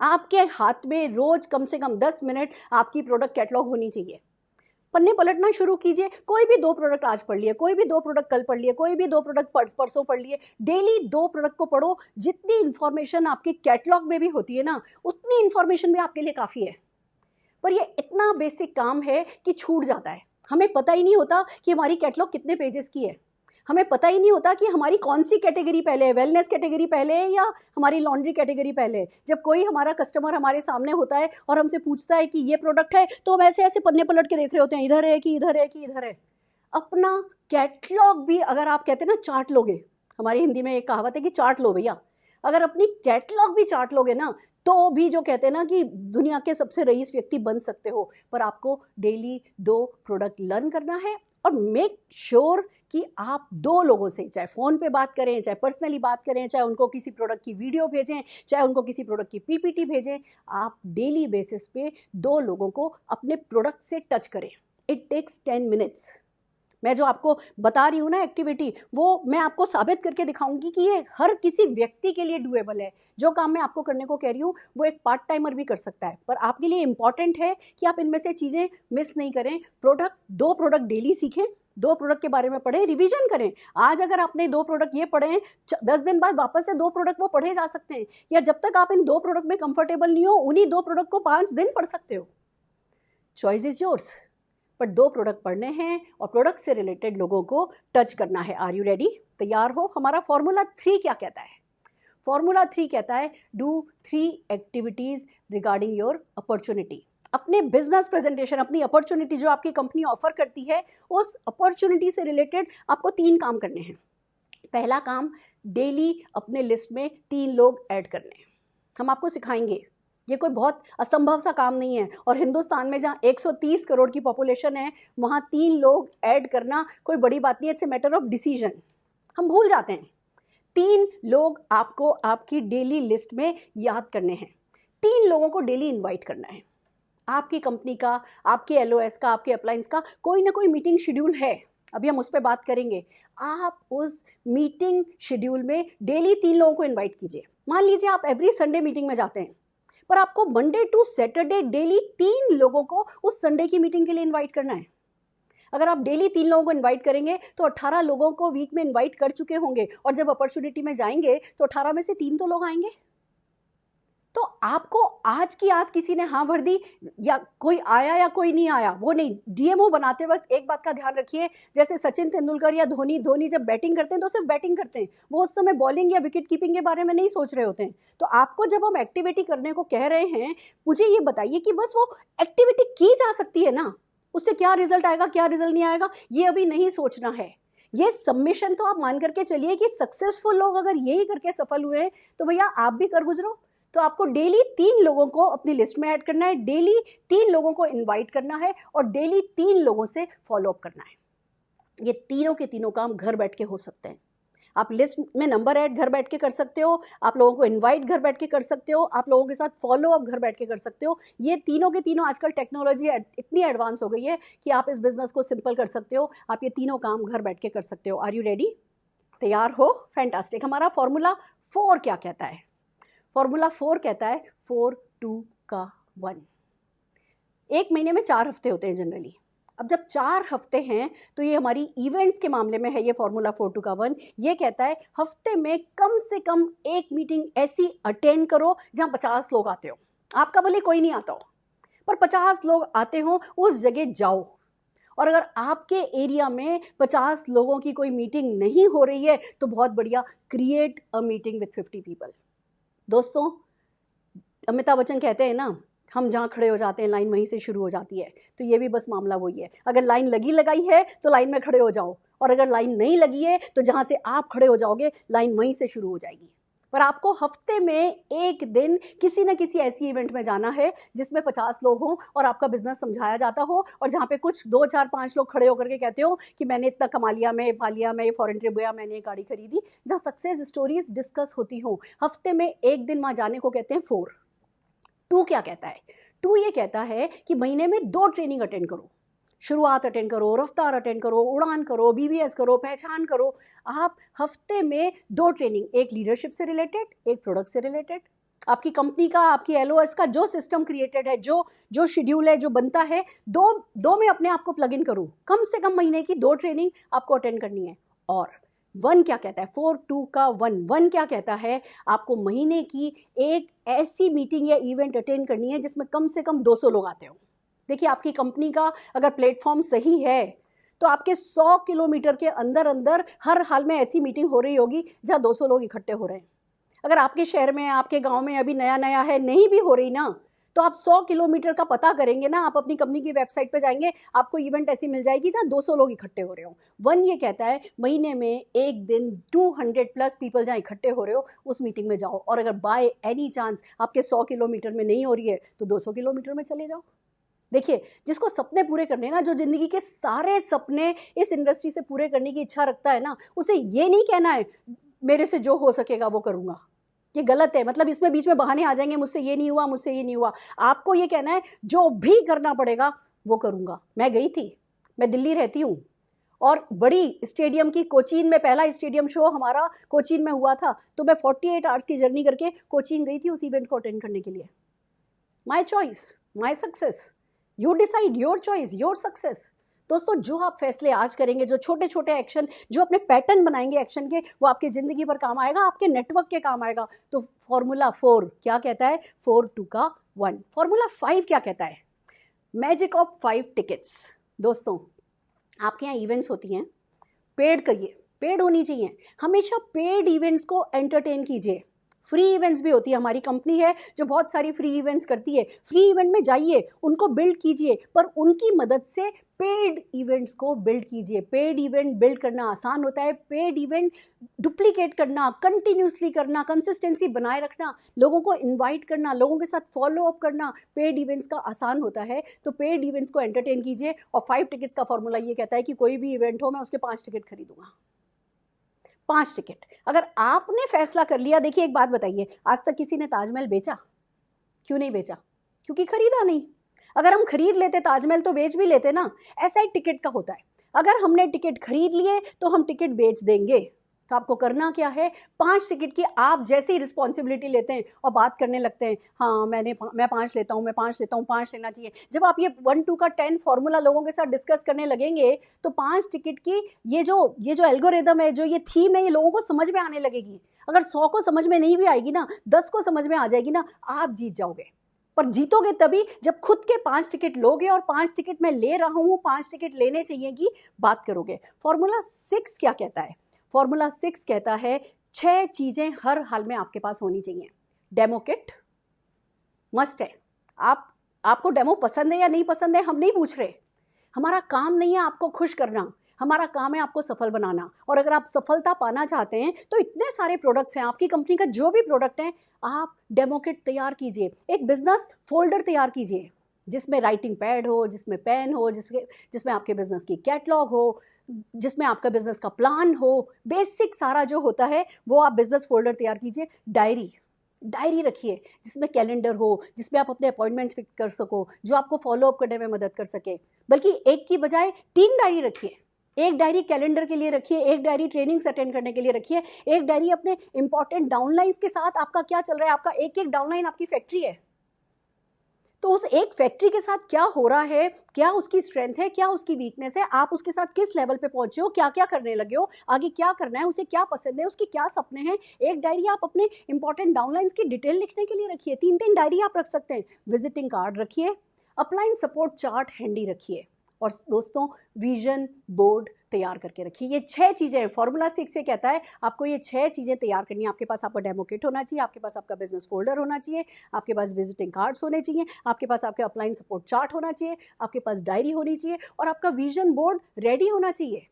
आपके हाथ में रोज कम से कम 10 मिनट आपकी प्रोडक्ट कैटलॉग होनी चाहिए। पन्ने पलटना शुरू कीजिए। कोई भी 2 प्रोडक्ट आज पढ़ लिए, कोई भी 2 प्रोडक्ट कल पढ़ लिए, कोई भी 2 प्रोडक्ट परसों पढ़ लिए। डेली 2 प्रोडक्ट को पढ़ो। जितनी इंफॉर्मेशन आपकी कैटलॉग में भी होती है ना, उतनी इंफॉर्मेशन भी आपके लिए काफ़ी है। पर ये इतना बेसिक काम है कि छूट जाता है। हमें पता ही नहीं होता कि हमारी कैटलॉग कितने पेजेस की है। हमें पता ही नहीं होता कि हमारी कौन सी कैटेगरी पहले है, वेलनेस कैटेगरी पहले है या हमारी लॉन्ड्री कैटेगरी पहले है। जब कोई हमारा कस्टमर हमारे सामने होता है और हमसे पूछता है कि ये प्रोडक्ट है, तो हम ऐसे ऐसे पन्ने पलट के देख रहे होते हैं, इधर है कि इधर है कि इधर है। अपना कैटलॉग भी, अगर आप कहते हैं ना चार्ट लोगे, हमारी हिंदी में एक कहावत है कि चार्ट लो भैया, अगर अपनी कैटलॉग भी चार्ट लोगे ना, तो भी जो कहते हैं ना कि दुनिया के सबसे रईस व्यक्ति बन सकते हो। पर आपको डेली 2 प्रोडक्ट लर्न करना है और मेक श्योर कि आप 2 लोगों से, चाहे फ़ोन पे बात करें, चाहे पर्सनली बात करें, चाहे उनको किसी प्रोडक्ट की वीडियो भेजें, चाहे उनको किसी प्रोडक्ट की पीपीटी भेजें, आप डेली बेसिस पे 2 लोगों को अपने प्रोडक्ट से टच करें। It takes 10 minutes. मैं जो आपको बता रही हूँ ना एक्टिविटी, वो मैं आपको साबित करके दिखाऊंगी कि ये हर किसी व्यक्ति के लिए डूएबल है। जो काम मैं आपको करने को कह रही हूँ वो एक पार्ट टाइमर भी कर सकता है। पर आपके लिए इंपॉर्टेंट है कि आप इनमें से चीज़ें मिस नहीं करें। 2 प्रोडक्ट डेली सीखें, 2 प्रोडक्ट के बारे में पढ़ें, रिवीजन करें। आज अगर आपने 2 प्रोडक्ट ये पढ़े हैं, 10 दिन बाद वापस से 2 प्रोडक्ट वो पढ़े जा सकते हैं। या जब तक आप इन 2 प्रोडक्ट में कंफर्टेबल नहीं हो, उन्हीं 2 प्रोडक्ट को 5 दिन पढ़ सकते हो। Choice is yours. पर 2 प्रोडक्ट पढ़ने हैं और प्रोडक्ट से रिलेटेड लोगों को टच करना है। Are you ready? तैयार हो? हमारा फॉर्मूला 3 क्या कहता है? फॉर्मूला 3 कहता है, do 3 activities regarding your opportunity. अपने बिजनेस प्रेजेंटेशन, अपनी अपॉर्चुनिटी जो आपकी कंपनी ऑफर करती है, उस अपॉर्चुनिटी से रिलेटेड आपको 3 काम करने हैं। पहला काम, डेली अपने लिस्ट में 3 लोग ऐड करने हैं। हम आपको सिखाएंगे, ये कोई बहुत असंभव सा काम नहीं है। और हिंदुस्तान में जहाँ 130 करोड़ की पॉपुलेशन है, वहाँ 3 लोग ऐड करना कोई बड़ी बात नहीं है। It's a matter of decision. हम भूल जाते हैं। 3 लोग आपको आपकी डेली लिस्ट में याद करने हैं। 3 लोगों को डेली इनवाइट करना है। आपकी कंपनी का, आपके एलओएस का, आपके अप्लायंस का कोई ना कोई मीटिंग शेड्यूल है, अभी हम उस पर बात करेंगे। आप उस मीटिंग शेड्यूल में डेली 3 लोगों को इन्वाइट कीजिए। मान लीजिए आप एवरी संडे मीटिंग में जाते हैं, पर आपको मंडे टू सैटरडे डेली 3 लोगों को उस संडे की मीटिंग के लिए इनवाइट करना है। अगर आप डेली 3 लोगों को इनवाइट करेंगे तो 18 लोगों को वीक में इनवाइट कर चुके होंगे। और जब अपॉर्चुनिटी में जाएंगे तो 18 में से 3 तो लोग आएंगे। तो आपको आज की आज किसी ने हाँ भर दी या कोई आया या कोई नहीं आया, वो नहीं। डीएमओ बनाते वक्त एक बात का ध्यान रखिए, जैसे सचिन तेंदुलकर या धोनी जब बैटिंग करते हैं तो सिर्फ बैटिंग करते हैं, वो उस समय बॉलिंग या विकेट कीपिंग के बारे में नहीं सोच रहे होते हैं। तो आपको जब हम एक्टिविटी करने को कह रहे हैं, मुझे ये बताइए कि बस वो एक्टिविटी की जा सकती है ना, उससे क्या रिजल्ट आएगा, क्या रिजल्ट नहीं आएगा, ये अभी नहीं सोचना है। ये सबमिशन तो आप मान करके चलिए कि सक्सेसफुल लोग अगर यही करके सफल हुए हैं, तो भैया आप भी कर गुजरो। तो आपको डेली 3 लोगों को अपनी लिस्ट में ऐड करना है, डेली 3 लोगों को इनवाइट करना है और डेली 3 लोगों से फॉलोअप करना है। ये तीनों के तीनों काम घर बैठ के हो सकते हैं। आप लिस्ट में नंबर ऐड घर बैठ के कर सकते हो, आप लोगों को इनवाइट घर बैठ के कर सकते हो, आप लोगों के साथ फॉलोअप घर बैठ के कर सकते हो। ये तीनों के तीनों, आजकल टेक्नोलॉजी इतनी एडवांस हो गई है कि आप इस बिजनेस को सिंपल कर सकते हो। आप ये तीनों काम घर बैठ के कर सकते हो। Are you ready? तैयार हो? फैंटास्टिक। हमारा फॉर्मूला 4 क्या कहता है? फॉर्मूला 4 कहता है 4 2 का 1। एक महीने में 4 हफ्ते होते हैं जनरली। अब जब 4 हफ्ते हैं तो ये हमारी इवेंट्स के मामले में है। ये फॉर्मूला 4 2 का 1 ये कहता है हफ्ते में कम से कम एक मीटिंग ऐसी अटेंड करो जहां 50 लोग आते हो। आपका भले कोई नहीं आता हो, पर 50 लोग आते हो, उस जगह जाओ। और अगर आपके एरिया में 50 लोगों की कोई मीटिंग नहीं हो रही है तो बहुत बढ़िया, create a meeting with 50 people. दोस्तों, अमिताभ बच्चन कहते हैं ना, हम जहाँ खड़े हो जाते हैं लाइन वहीं से शुरू हो जाती है। तो ये भी बस मामला वही है, अगर लाइन लगी लगाई है तो लाइन में खड़े हो जाओ, और अगर लाइन नहीं लगी है तो जहाँ से आप खड़े हो जाओगे लाइन वहीं से शुरू हो जाएगी। पर आपको हफ्ते में एक दिन किसी न किसी ऐसी इवेंट में जाना है जिसमें 50 लोग हों और आपका बिजनेस समझाया जाता हो, और जहाँ पे कुछ 2 4 5 लोग खड़े होकर के कहते हो कि मैंने इतना कमा लिया, मैं पा लिया, मैं ये फॉरेन ट्रिप गया, मैंने ये गाड़ी खरीदी, जहाँ सक्सेस स्टोरीज डिस्कस होती हो। हफ्ते में एक दिन वहाँ जाने को कहते हैं 4। 2 क्या कहता है? 2 ये कहता है कि महीने में 2 ट्रेनिंग अटेंड करो। शुरुआत अटेंड करो, रफ्तार अटेंड करो, उड़ान करो, BBS करो, पहचान करो। आप हफ्ते में 2 ट्रेनिंग, एक लीडरशिप से रिलेटेड, एक प्रोडक्ट से रिलेटेड। आपकी कंपनी का, आपकी LOS का जो सिस्टम क्रिएटेड है, जो शेड्यूल है, जो बनता है, दो में अपने आप को प्लग इन करो। कम से कम महीने की 2 ट्रेनिंग आपको अटेंड करनी है। और 1 क्या कहता है? 4 2 का 1 क्या कहता है? आपको महीने की एक ऐसी मीटिंग या इवेंट अटेंड करनी है जिसमें कम से कम 200 लोग आते हो। देखिए, आपकी कंपनी का अगर प्लेटफॉर्म सही है तो आपके 100 किलोमीटर के अंदर अंदर हर हाल में ऐसी मीटिंग हो रही होगी जहाँ 200 लोग इकट्ठे हो रहे हैं। अगर आपके शहर में, आपके गांव में अभी नया नया है, नहीं भी हो रही ना, तो आप 100 किलोमीटर का पता करेंगे ना, आप अपनी कंपनी की वेबसाइट पे जाएंगे, आपको इवेंट ऐसी मिल जाएगी जहाँ 200 लोग इकट्ठे हो रहे हो। 1 ये कहता है महीने में एक दिन 200+ पीपल जहाँ इकट्ठे हो रहे हो उस मीटिंग में जाओ। और अगर बाय एनी चांस आपके 100 किलोमीटर में नहीं हो रही है तो 200 किलोमीटर में चले जाओ। देखिए, जिसको सपने पूरे करने ना, जो जिंदगी के सारे सपने इस इंडस्ट्री से पूरे करने की इच्छा रखता है ना, उसे ये नहीं कहना है मेरे से जो हो सकेगा वो करूंगा। ये गलत है। मतलब इसमें बीच में बहाने आ जाएंगे, मुझसे ये नहीं हुआ, मुझसे ये नहीं हुआ। आपको ये कहना है जो भी करना पड़ेगा वो करूंगा। मैं गई थी, मैं दिल्ली रहती हूँ, और बड़ी स्टेडियम की, कोचीन में पहला स्टेडियम शो हमारा कोचीन में हुआ था, तो मैं 48 आवर्स की जर्नी करके कोचीन गई थी उस इवेंट को अटेंड करने के लिए। My choice, my success, you decide, your choice, your success. दोस्तों, जो आप फैसले आज करेंगे, जो छोटे छोटे एक्शन, जो अपने पैटर्न बनाएंगे एक्शन के, वो आपकी जिंदगी पर काम आएगा, आपके नेटवर्क के काम आएगा। तो फॉर्मूला 4 क्या कहता है? 4 2 का 1। फॉर्मूला 5 क्या कहता है? Magic of 5 tickets. दोस्तों, आपके यहाँ इवेंट्स होती हैं, पेड करिए, पेड होनी चाहिए। हमेशा पेड इवेंट्स को एंटरटेन कीजिए। फ्री इवेंट्स भी होती है, हमारी कंपनी है जो बहुत सारी फ्री इवेंट्स करती है। फ्री इवेंट में जाइए, उनको बिल्ड कीजिए, पर उनकी मदद से पेड इवेंट्स को बिल्ड कीजिए। पेड इवेंट बिल्ड करना आसान होता है। पेड इवेंट डुप्लीकेट करना, कंटिन्यूसली करना, कंसिस्टेंसी बनाए रखना, लोगों को इन्वाइट करना, लोगों के साथ फॉलो अप करना, पेड इवेंट्स का आसान होता है। तो पेड इवेंट्स को एंटरटेन कीजिए। और 5 टिकट्स का फॉर्मूला ये कहता है कि कोई भी इवेंट हो, मैं उसके 5 टिकट खरीदूंगा। 5 टिकट। अगर आपने फैसला कर लिया, देखिए एक बात बताइए, आज तक किसी ने ताजमहल बेचा? क्यों नहीं बेचा? क्योंकि खरीदा नहीं। अगर हम खरीद लेते ताजमहल तो बेच भी लेते ना। ऐसा ही टिकट का होता है, अगर हमने टिकट खरीद लिए तो हम टिकट बेच देंगे। तो आपको करना क्या है? 5 टिकट की आप जैसे ही रिस्पॉन्सिबिलिटी लेते हैं और बात करने लगते हैं, हाँ मैं 5 लेता हूँ, मैं 5 लेता हूँ, 5 लेना चाहिए। जब आप ये 1 2 का 10 फॉर्मूला लोगों के साथ डिस्कस करने लगेंगे तो 5 टिकट की ये जो एल्गोरिदम है, जो ये थीम है, ये लोगों को समझ में आने लगेगी। अगर 100 को समझ में नहीं भी आएगी ना, 10 को समझ में आ जाएगी ना, आप जीत जाओगे। पर जीतोगे तभी जब खुद के 5 टिकट लोगे और 5 टिकट मैं ले रहा हूँ, 5 टिकट लेने चाहिए की बात करोगे। फॉर्मूला 6 क्या कहता है? फॉर्मूला 6 कहता है 6 चीजें हर हाल में आपके पास होनी चाहिए। डेमो किट मस्ट है। आपको डेमो पसंद है या नहीं पसंद है हम नहीं पूछ रहे। हमारा काम नहीं है आपको खुश करना, हमारा काम है आपको सफल बनाना। और अगर आप सफलता पाना चाहते हैं तो इतने सारे प्रोडक्ट्स हैं, आपकी कंपनी का जो भी प्रोडक्ट है, आप डेमो किट तैयार कीजिए। एक बिजनेस फोल्डर तैयार कीजिए जिसमें राइटिंग पैड हो, जिसमें पेन हो, जिसमें आपके बिजनेस की कैटलॉग हो, जिसमें आपका बिजनेस का प्लान हो, बेसिक सारा जो होता है वो आप बिजनेस फोल्डर तैयार कीजिए। डायरी रखिए जिसमें कैलेंडर हो, जिसमें आप अपने अपॉइंटमेंट्स फिक्स कर सको, जो आपको फॉलो अप करने में मदद कर सके। बल्कि एक की बजाय 3 डायरी रखिए। एक डायरी कैलेंडर के लिए रखिए, एक डायरी ट्रेनिंग्स अटेंड करने के लिए रखिए, एक डायरी अपने इंपॉर्टेंट डाउनलाइंस के साथ आपका क्या चल रहा है। आपका एक डाउनलाइन आपकी फैक्ट्री है, तो उस एक फैक्ट्री के साथ क्या हो रहा है, क्या उसकी स्ट्रेंथ है, क्या उसकी वीकनेस है, आप उसके साथ किस लेवल पे पहुंचे हो, क्या क्या करने लगे हो, आगे क्या करना है, उसे क्या पसंद है, उसके क्या सपने हैं। एक डायरी आप अपने इंपॉर्टेंट डाउनलाइंस की डिटेल लिखने के लिए रखिए। 3 डायरी आप रख सकते हैं। विजिटिंग कार्ड रखिए, अपलाइन सपोर्ट चार्ट हैंडी रखिए। और दोस्तों विजन बोर्ड तैयार करके रखिए। ये 6 चीज़ें हैं। फॉर्मूला 6 से कहता है आपको ये 6 चीज़ें तैयार करनी है। आपके पास आपका डेमो किट होना चाहिए, आपके पास आपका बिजनेस फोल्डर होना चाहिए, आपके पास विजिटिंग कार्ड्स होने चाहिए, आपके पास आपके अपलाइन सपोर्ट चार्ट होना चाहिए, आपके पास डायरी होनी चाहिए और आपका विजन बोर्ड रेडी होना चाहिए।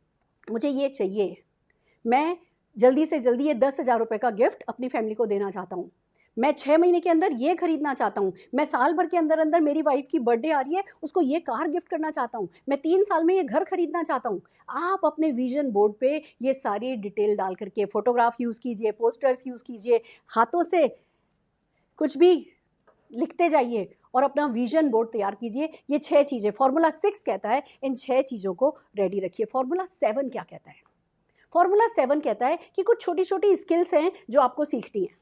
मुझे ये चाहिए, मैं जल्दी से जल्दी ये 10,000 रुपये का गिफ्ट अपनी फैमिली को देना चाहता हूँ, मैं 6 महीने के अंदर ये खरीदना चाहता हूँ, मैं साल भर के अंदर अंदर मेरी वाइफ की बर्थडे आ रही है उसको ये कार गिफ्ट करना चाहता हूँ, मैं 3 साल में ये घर खरीदना चाहता हूँ। आप अपने विजन बोर्ड पे ये सारी डिटेल डाल करके फोटोग्राफ यूज़ कीजिए, पोस्टर्स यूज़ कीजिए, हाथों से कुछ भी लिखते जाइए और अपना विजन बोर्ड तैयार कीजिए। ये 6 चीज़ें, फॉर्मूला 6 कहता है इन 6 चीज़ों को रेडी रखिए। फॉर्मूला 7 क्या कहता है? फॉर्मूला 7 कहता है कि कुछ छोटी छोटी स्किल्स हैं जो आपको सीखनी है।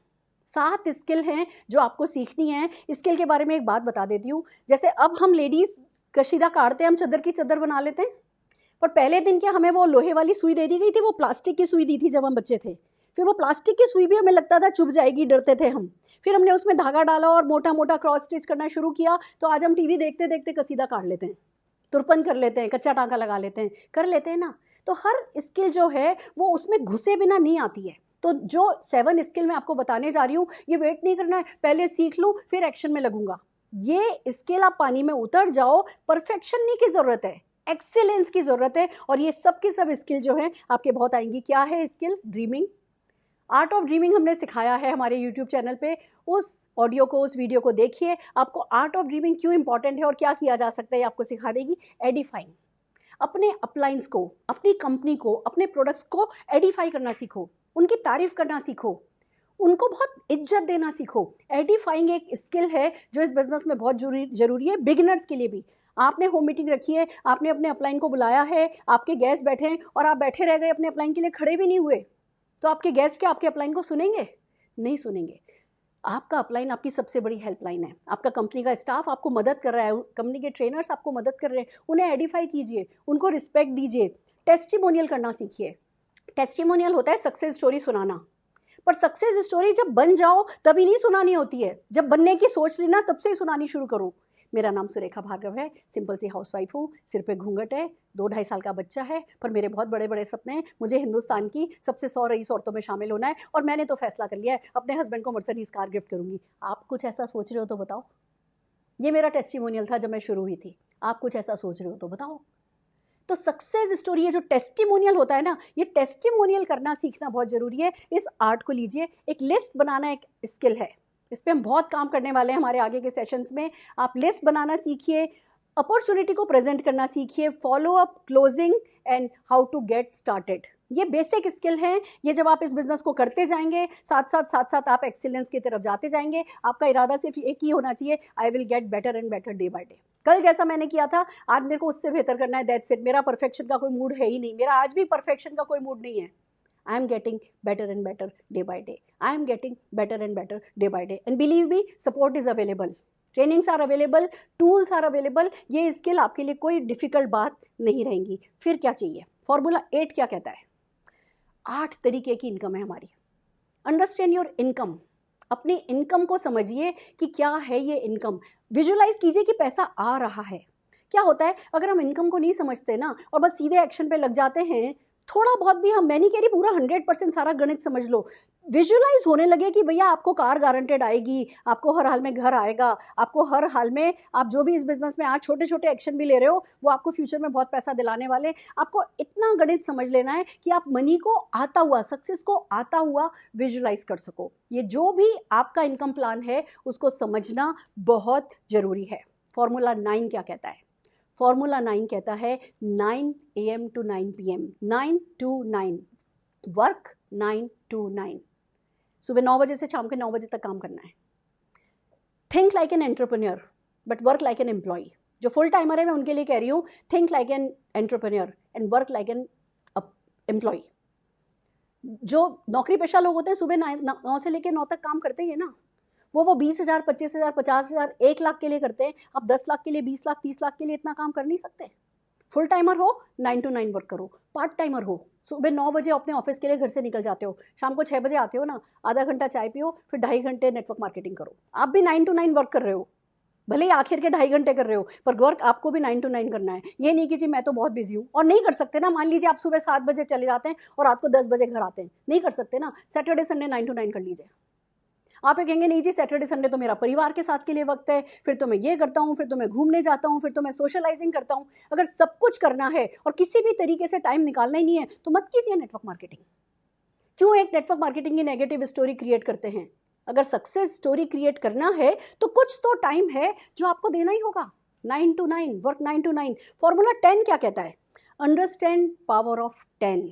7 स्किल हैं जो आपको सीखनी है। स्किल के बारे में एक बात बता देती हूँ। जैसे अब हम लेडीज़ कशीदा काटते हैं, हम चादर की चादर बना लेते हैं, पर पहले दिन क्या हमें वो लोहे वाली सुई दे दी गई थी, वो प्लास्टिक की सुई दी थी जब हम बच्चे थे। फिर वो प्लास्टिक की सुई भी हमें लगता था चुभ जाएगी, डरते थे हम। फिर हमने उसमें धागा डाला और मोटा मोटा क्रॉस स्टिच करना शुरू किया, तो आज हम टीवी देखते देखते कसीदा काट लेते हैं, तुरपन कर लेते हैं, कच्चा टाँका लगा लेते हैं, कर लेते हैं ना। तो हर स्किल जो है वो उसमें घुसे बिना नहीं आती है। तो जो 7 स्किल मैं आपको बताने जा रही हूँ, ये वेट नहीं करना है पहले सीख लूँ फिर एक्शन में लगूंगा। ये स्किल आप पानी में उतर जाओ, परफेक्शन नहीं की ज़रूरत है, एक्सीलेंस की ज़रूरत है। और ये सब की सब स्किल जो है आपके बहुत आएंगी। क्या है skill? Dreaming, art of dreaming हमने सिखाया है हमारे यूट्यूब चैनल पे। उस ऑडियो को, उस वीडियो को देखिए, आपको आर्ट ऑफ ड्रीमिंग क्यों इंपॉर्टेंट है और क्या किया जा सकता है ये आपको सिखा देगी। एडिफाइंग, अपने अपलाइंस को, अपनी कंपनी को, अपने प्रोडक्ट्स को एडिफाई करना सीखो, उनकी तारीफ करना सीखो, उनको बहुत इज्जत देना सीखो। एडिफाइंग एक स्किल है जो इस बिजनेस में बहुत जरूरी है, बिगिनर्स के लिए भी। आपने होम मीटिंग रखी है, आपने अपने अपलाइन को बुलाया है, आपके गेस्ट बैठे हैं और आप बैठे रह गए, अपने अपलाइन के लिए खड़े भी नहीं हुए, तो आपके गेस्ट क्या आपके अपलाइन को सुनेंगे? नहीं सुनेंगे। आपका अपलाइन आपकी सबसे बड़ी हेल्पलाइन है। आपका कंपनी का स्टाफ आपको मदद कर रहा है, कंपनी के ट्रेनर्स आपको मदद कर रहे हैं, उन्हें एडिफाई कीजिए, उनको रिस्पेक्ट दीजिए। टेस्टिमोनियल करना सीखिए। टेस्टिमोनियल होता है सक्सेस स्टोरी सुनाना, पर सक्सेस स्टोरी जब बन जाओ तभी नहीं सुनानी होती है, जब बनने की सोच लेना तब से ही सुनानी शुरू करो। मेरा नाम सुरेखा भार्गव है, सिंपल सी हाउसवाइफ हूँ, सिर पे घूंघट है, 2-2.5 साल का बच्चा है, पर मेरे बहुत बड़े बड़े सपने हैं। मुझे हिंदुस्तान की सबसे 100 रईस औरतों में शामिल होना है और मैंने तो फैसला कर लिया है, अपने हस्बैंड को मर्सिडीज कार गिफ्ट करूँगी। आप कुछ ऐसा सोच रहे हो तो बताओ। ये मेरा टेस्टिमोनियल था जब मैं शुरू हुई थी। आप कुछ ऐसा सोच रहे हो तो बताओ। तो सक्सेस स्टोरी, ये जो टेस्टिमोनियल होता है ना, ये टेस्टिमोनियल करना सीखना बहुत ज़रूरी है। इस आर्ट को लीजिए। एक लिस्ट बनाना एक स्किल है, इस पर हम बहुत काम करने वाले हैं हमारे आगे के सेशंस में। आप लिस्ट बनाना सीखिए, अपॉर्चुनिटी को प्रेजेंट करना सीखिए, follow up, closing and how to get started. ये बेसिक स्किल हैं। ये जब आप इस बिजनेस को करते जाएंगे, साथ साथ आप एक्सीलेंस की तरफ जाते जाएंगे। आपका इरादा सिर्फ एक ही होना चाहिए, I will get better and better day by day. कल जैसा मैंने किया था आज मेरे को उससे बेहतर करना है, दैट्स इट। मेरा परफेक्शन का कोई मूड है ही नहीं, मेरा आज भी परफेक्शन का कोई मूड नहीं है। I am getting better and better day by day. I am getting better and better day by day. And believe me, support is available. Trainings are available, tools are available. ये skill आपके लिए कोई difficult बात नहीं रहेंगी। फिर क्या चाहिए? फॉर्मूला 8 क्या कहता है? 8 तरीके की इनकम है हमारी। Understand your income. अपनी इनकम को समझिए कि क्या है ये इनकम। विजुअलाइज कीजिए कि पैसा आ रहा है। क्या होता है अगर हम इनकम को नहीं समझते ना और बस सीधे एक्शन पे लग जाते हैं, थोड़ा बहुत भी, हम, मैं नहीं कह रही पूरा 100% सारा गणित समझ लो, विजुअलाइज होने लगे कि भैया आपको कार गारंटेड आएगी, आपको हर हाल में घर आएगा, आपको हर हाल में, आप जो भी इस बिजनेस में आज छोटे छोटे एक्शन भी ले रहे हो वो आपको फ्यूचर में बहुत पैसा दिलाने वाले। आपको इतना गणित समझ लेना है कि आप मनी को आता हुआ, सक्सेस को आता हुआ विजुअलाइज कर सको। ये जो भी आपका इनकम प्लान है उसको समझना बहुत जरूरी है। फॉर्मूला 9 क्या कहता है? फॉर्मूला 9 कहता है 9 AM to 9 PM, 9 to 9, work 9 to 9। सुबह 9 बजे से शाम के 9 बजे तक काम करना है। Think like an entrepreneur but work like an employee. जो फुल टाइमर है मैं उनके लिए कह रही हूँ, think like an entrepreneur and work like an employee. जो नौकरी पेशा लोग होते हैं सुबह 9 से लेकर 9 तक काम करते ही है ना, वो 20,000, 25,000, 50,000, 1 लाख के लिए करते हैं। आप 10 लाख के लिए, 20 लाख, 30 लाख के लिए इतना काम कर नहीं सकते। फुल टाइमर हो 9 to 9 वर्क करो। पार्ट टाइमर हो, सुबह 9 बजे अपने ऑफिस के लिए घर से निकल जाते हो, शाम को 6 बजे आते हो ना, आधा घंटा चाय पियो, फिर 2.5 घंटे नेटवर्क मार्केटिंग करो। आप भी 9 to 9 वर्क कर रहे हो। भले ही आखिर के 2.5 घंटे कर रहे हो, पर वर्क आपको भी 9 to 9 करना है। ये नहीं कि जी मैं तो बहुत बिजी हूँ और नहीं कर सकते ना। मान लीजिए आप सुबह 7 बजे चले जाते हैं और रात को 10 बजे घर आते हैं, नहीं कर सकते ना। सैटरडे संडे 9 to 9 कर लीजिए। आप ये कहेंगे नहीं जी सैटरडे संडे तो मेरा परिवार के साथ के लिए वक्त है, फिर तो मैं ये करता हूँ, फिर तो मैं घूमने जाता हूँ, फिर तो मैं सोशलाइजिंग करता हूँ। अगर सब कुछ करना है और किसी भी तरीके से टाइम निकालना ही नहीं है तो मत कीजिए नेटवर्क मार्केटिंग। क्यों एक नेटवर्क मार्केटिंग की नेगेटिव स्टोरी क्रिएट करते हैं? अगर सक्सेस स्टोरी क्रिएट करना है तो कुछ तो टाइम है जो आपको देना ही होगा। 9 to 9 वर्क, 9 to 9। फॉर्मूला 10 क्या कहता है? Understand power of 10।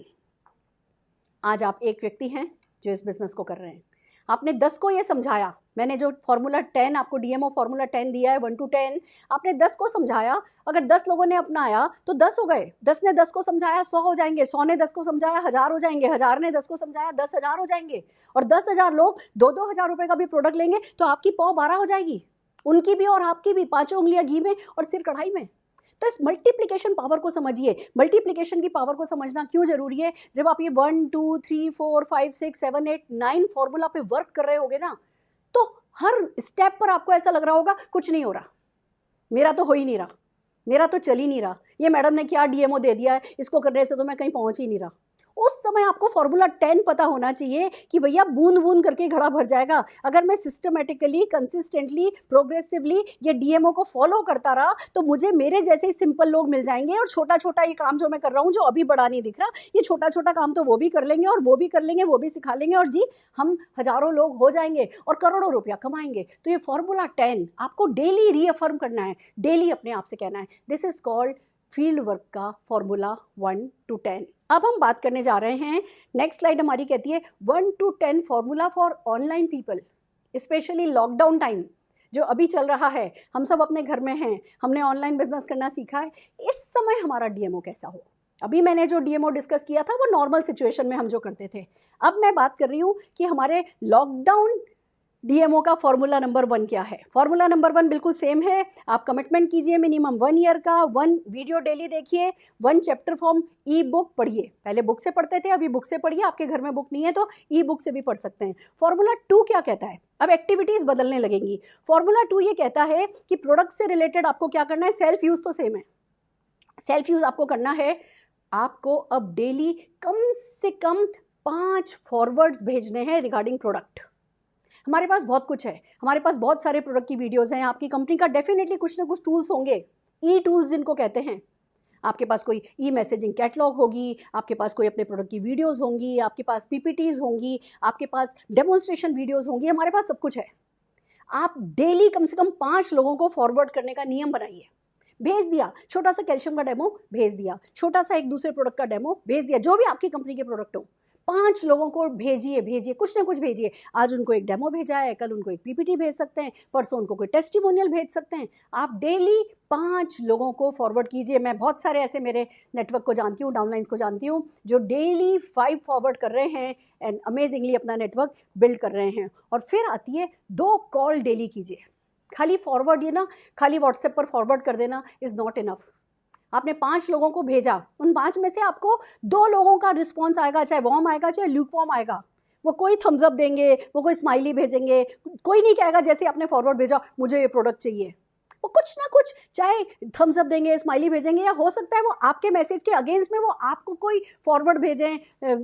आज आप एक व्यक्ति हैं जो इस बिजनेस को कर रहे हैं, आपने 10 को ये समझाया। मैंने जो फॉर्मूला 10 आपको डीएमओ फॉर्मूला 10 दिया है 1 to 10, आपने 10 को समझाया। अगर 10 लोगों ने अपनाया तो 10 हो गए, 10 ने 10 को समझाया 100 हो जाएंगे, 100 ने 10 को समझाया 1000 हो जाएंगे, 1000 ने 10 को समझाया 10,000 हो जाएंगे। और 10,000 लोग 2-2 हज़ार रुपए का भी प्रोडक्ट लेंगे तो आपकी पौ 12 हो जाएगी, उनकी भी और आपकी भी, 5 उंगलियां घी में और सिर कढ़ाई में। तो इस मल्टीप्लिकेशन पावर को समझिए। मल्टीप्लिकेशन की पावर को समझना क्यों जरूरी है? जब आप ये 1 2 3 4 5 6 7 8 9 फॉर्मूला पे वर्क कर रहे होगे ना, तो हर स्टेप पर आपको ऐसा लग रहा होगा कुछ नहीं हो रहा, मेरा तो हो ही नहीं रहा, मेरा तो चल ही नहीं रहा, ये मैडम ने क्या डीएमओ दे दिया है, इसको करने से तो मैं कहीं पहुंच ही नहीं रहा। उस समय आपको फॉर्मूला 10 पता होना चाहिए कि भैया बूंद बूंद करके घड़ा भर जाएगा। अगर मैं सिस्टमेटिकली, कंसिस्टेंटली, प्रोग्रेसिवली ये डीएमओ को फॉलो करता रहा तो मुझे मेरे जैसे ही सिंपल लोग मिल जाएंगे। और छोटा छोटा ये काम जो मैं कर रहा हूँ, जो अभी बड़ा नहीं दिख रहा, ये छोटा छोटा काम तो वो भी कर लेंगे और वो भी कर लेंगे, वो भी सिखा लेंगे, और जी हम हजारों लोग हो जाएंगे और करोड़ों रुपया कमाएंगे। तो ये फॉर्मूला 10 आपको डेली रीअफर्म करना है, डेली अपने आप से कहना है, this is called field work का फॉर्मूला 1 to 10। अब हम बात करने जा रहे हैं, नेक्स्ट स्लाइड हमारी कहती है 1 to 10 formula for online people, specially lockdown time जो अभी चल रहा है। हम सब अपने घर में हैं, हमने ऑनलाइन बिजनेस करना सीखा है। इस समय हमारा डीएमओ कैसा हो? अभी मैंने जो डीएमओ डिस्कस किया था वो नॉर्मल सिचुएशन में हम जो करते थे। अब मैं बात कर रही हूँ कि हमारे लॉकडाउन डीएमओ का फॉर्मूला नंबर 1 क्या है। फॉर्मूला नंबर 1 बिल्कुल सेम है। आप कमिटमेंट कीजिए मिनिमम 1 ईयर का, 1 वीडियो डेली देखिए, 1 चैप्टर फॉर्म ई बुक पढ़िए। पहले बुक से पढ़ते थे, अभी बुक से पढ़िए। आपके घर में बुक नहीं है तो ई बुक से भी पढ़ सकते हैं। फॉर्मूला 2 क्या कहता है? अब एक्टिविटीज बदलने लगेंगी। फॉर्मूला 2 ये कहता है कि प्रोडक्ट से रिलेटेड आपको क्या करना है। सेल्फ यूज तो सेम है, सेल्फ यूज आपको करना है। आपको अब डेली कम से कम 5 फॉरवर्ड्स भेजने हैं रिगार्डिंग प्रोडक्ट। हमारे पास बहुत कुछ है, हमारे पास बहुत सारे प्रोडक्ट की वीडियोस हैं। आपकी कंपनी का डेफिनेटली कुछ ना कुछ टूल्स होंगे, ई टूल्स जिनको कहते हैं। आपके पास कोई ई मैसेजिंग कैटलॉग होगी, आपके पास कोई अपने प्रोडक्ट की वीडियोस होंगी, आपके पास पीपीटीज होंगी, आपके पास डेमोन्स्ट्रेशन वीडियोस होंगी। हमारे पास सब कुछ है। आप डेली कम से कम 5 लोगों को फॉरवर्ड करने का नियम बनाइए। भेज दिया, छोटा सा कैल्शियम का डेमो भेज दिया, छोटा सा एक दूसरे प्रोडक्ट का डेमो भेज दिया, जो भी आपकी कंपनी के प्रोडक्ट हो, 5 लोगों को भेजिए, भेजिए, कुछ ना कुछ भेजिए। आज उनको एक डेमो भेजा है, कल उनको एक पीपीटी भेज सकते हैं, परसों उनको कोई टेस्टिमोनियल भेज सकते हैं। आप डेली 5 लोगों को फॉरवर्ड कीजिए। मैं बहुत सारे ऐसे मेरे नेटवर्क को जानती हूँ, डाउनलाइंस को जानती हूँ, जो डेली 5 फॉरवर्ड कर रहे हैं एंड अमेजिंगली अपना नेटवर्क बिल्ड कर रहे हैं। और फिर आती है 2 कॉल डेली कीजिए। खाली फॉरवर्ड ये ना, खाली व्हाट्सएप पर फॉरवर्ड कर देना इज़ नॉट इनफ। आपने 5 लोगों को भेजा, उन 5 में से आपको 2 लोगों का रिस्पॉन्स आएगा, चाहे वार्म आएगा चाहे ल्यूक वार्म आएगा। वो कोई थम्स अप देंगे, वो कोई स्माइली भेजेंगे, कोई नहीं कहेगा जैसे आपने फॉरवर्ड भेजा मुझे ये प्रोडक्ट चाहिए। वो कुछ ना कुछ चाहे थम्स अप देंगे, स्माइली भेजेंगे, या हो सकता है वो आपके मैसेज के अगेंस्ट में वो आपको कोई फॉरवर्ड भेजें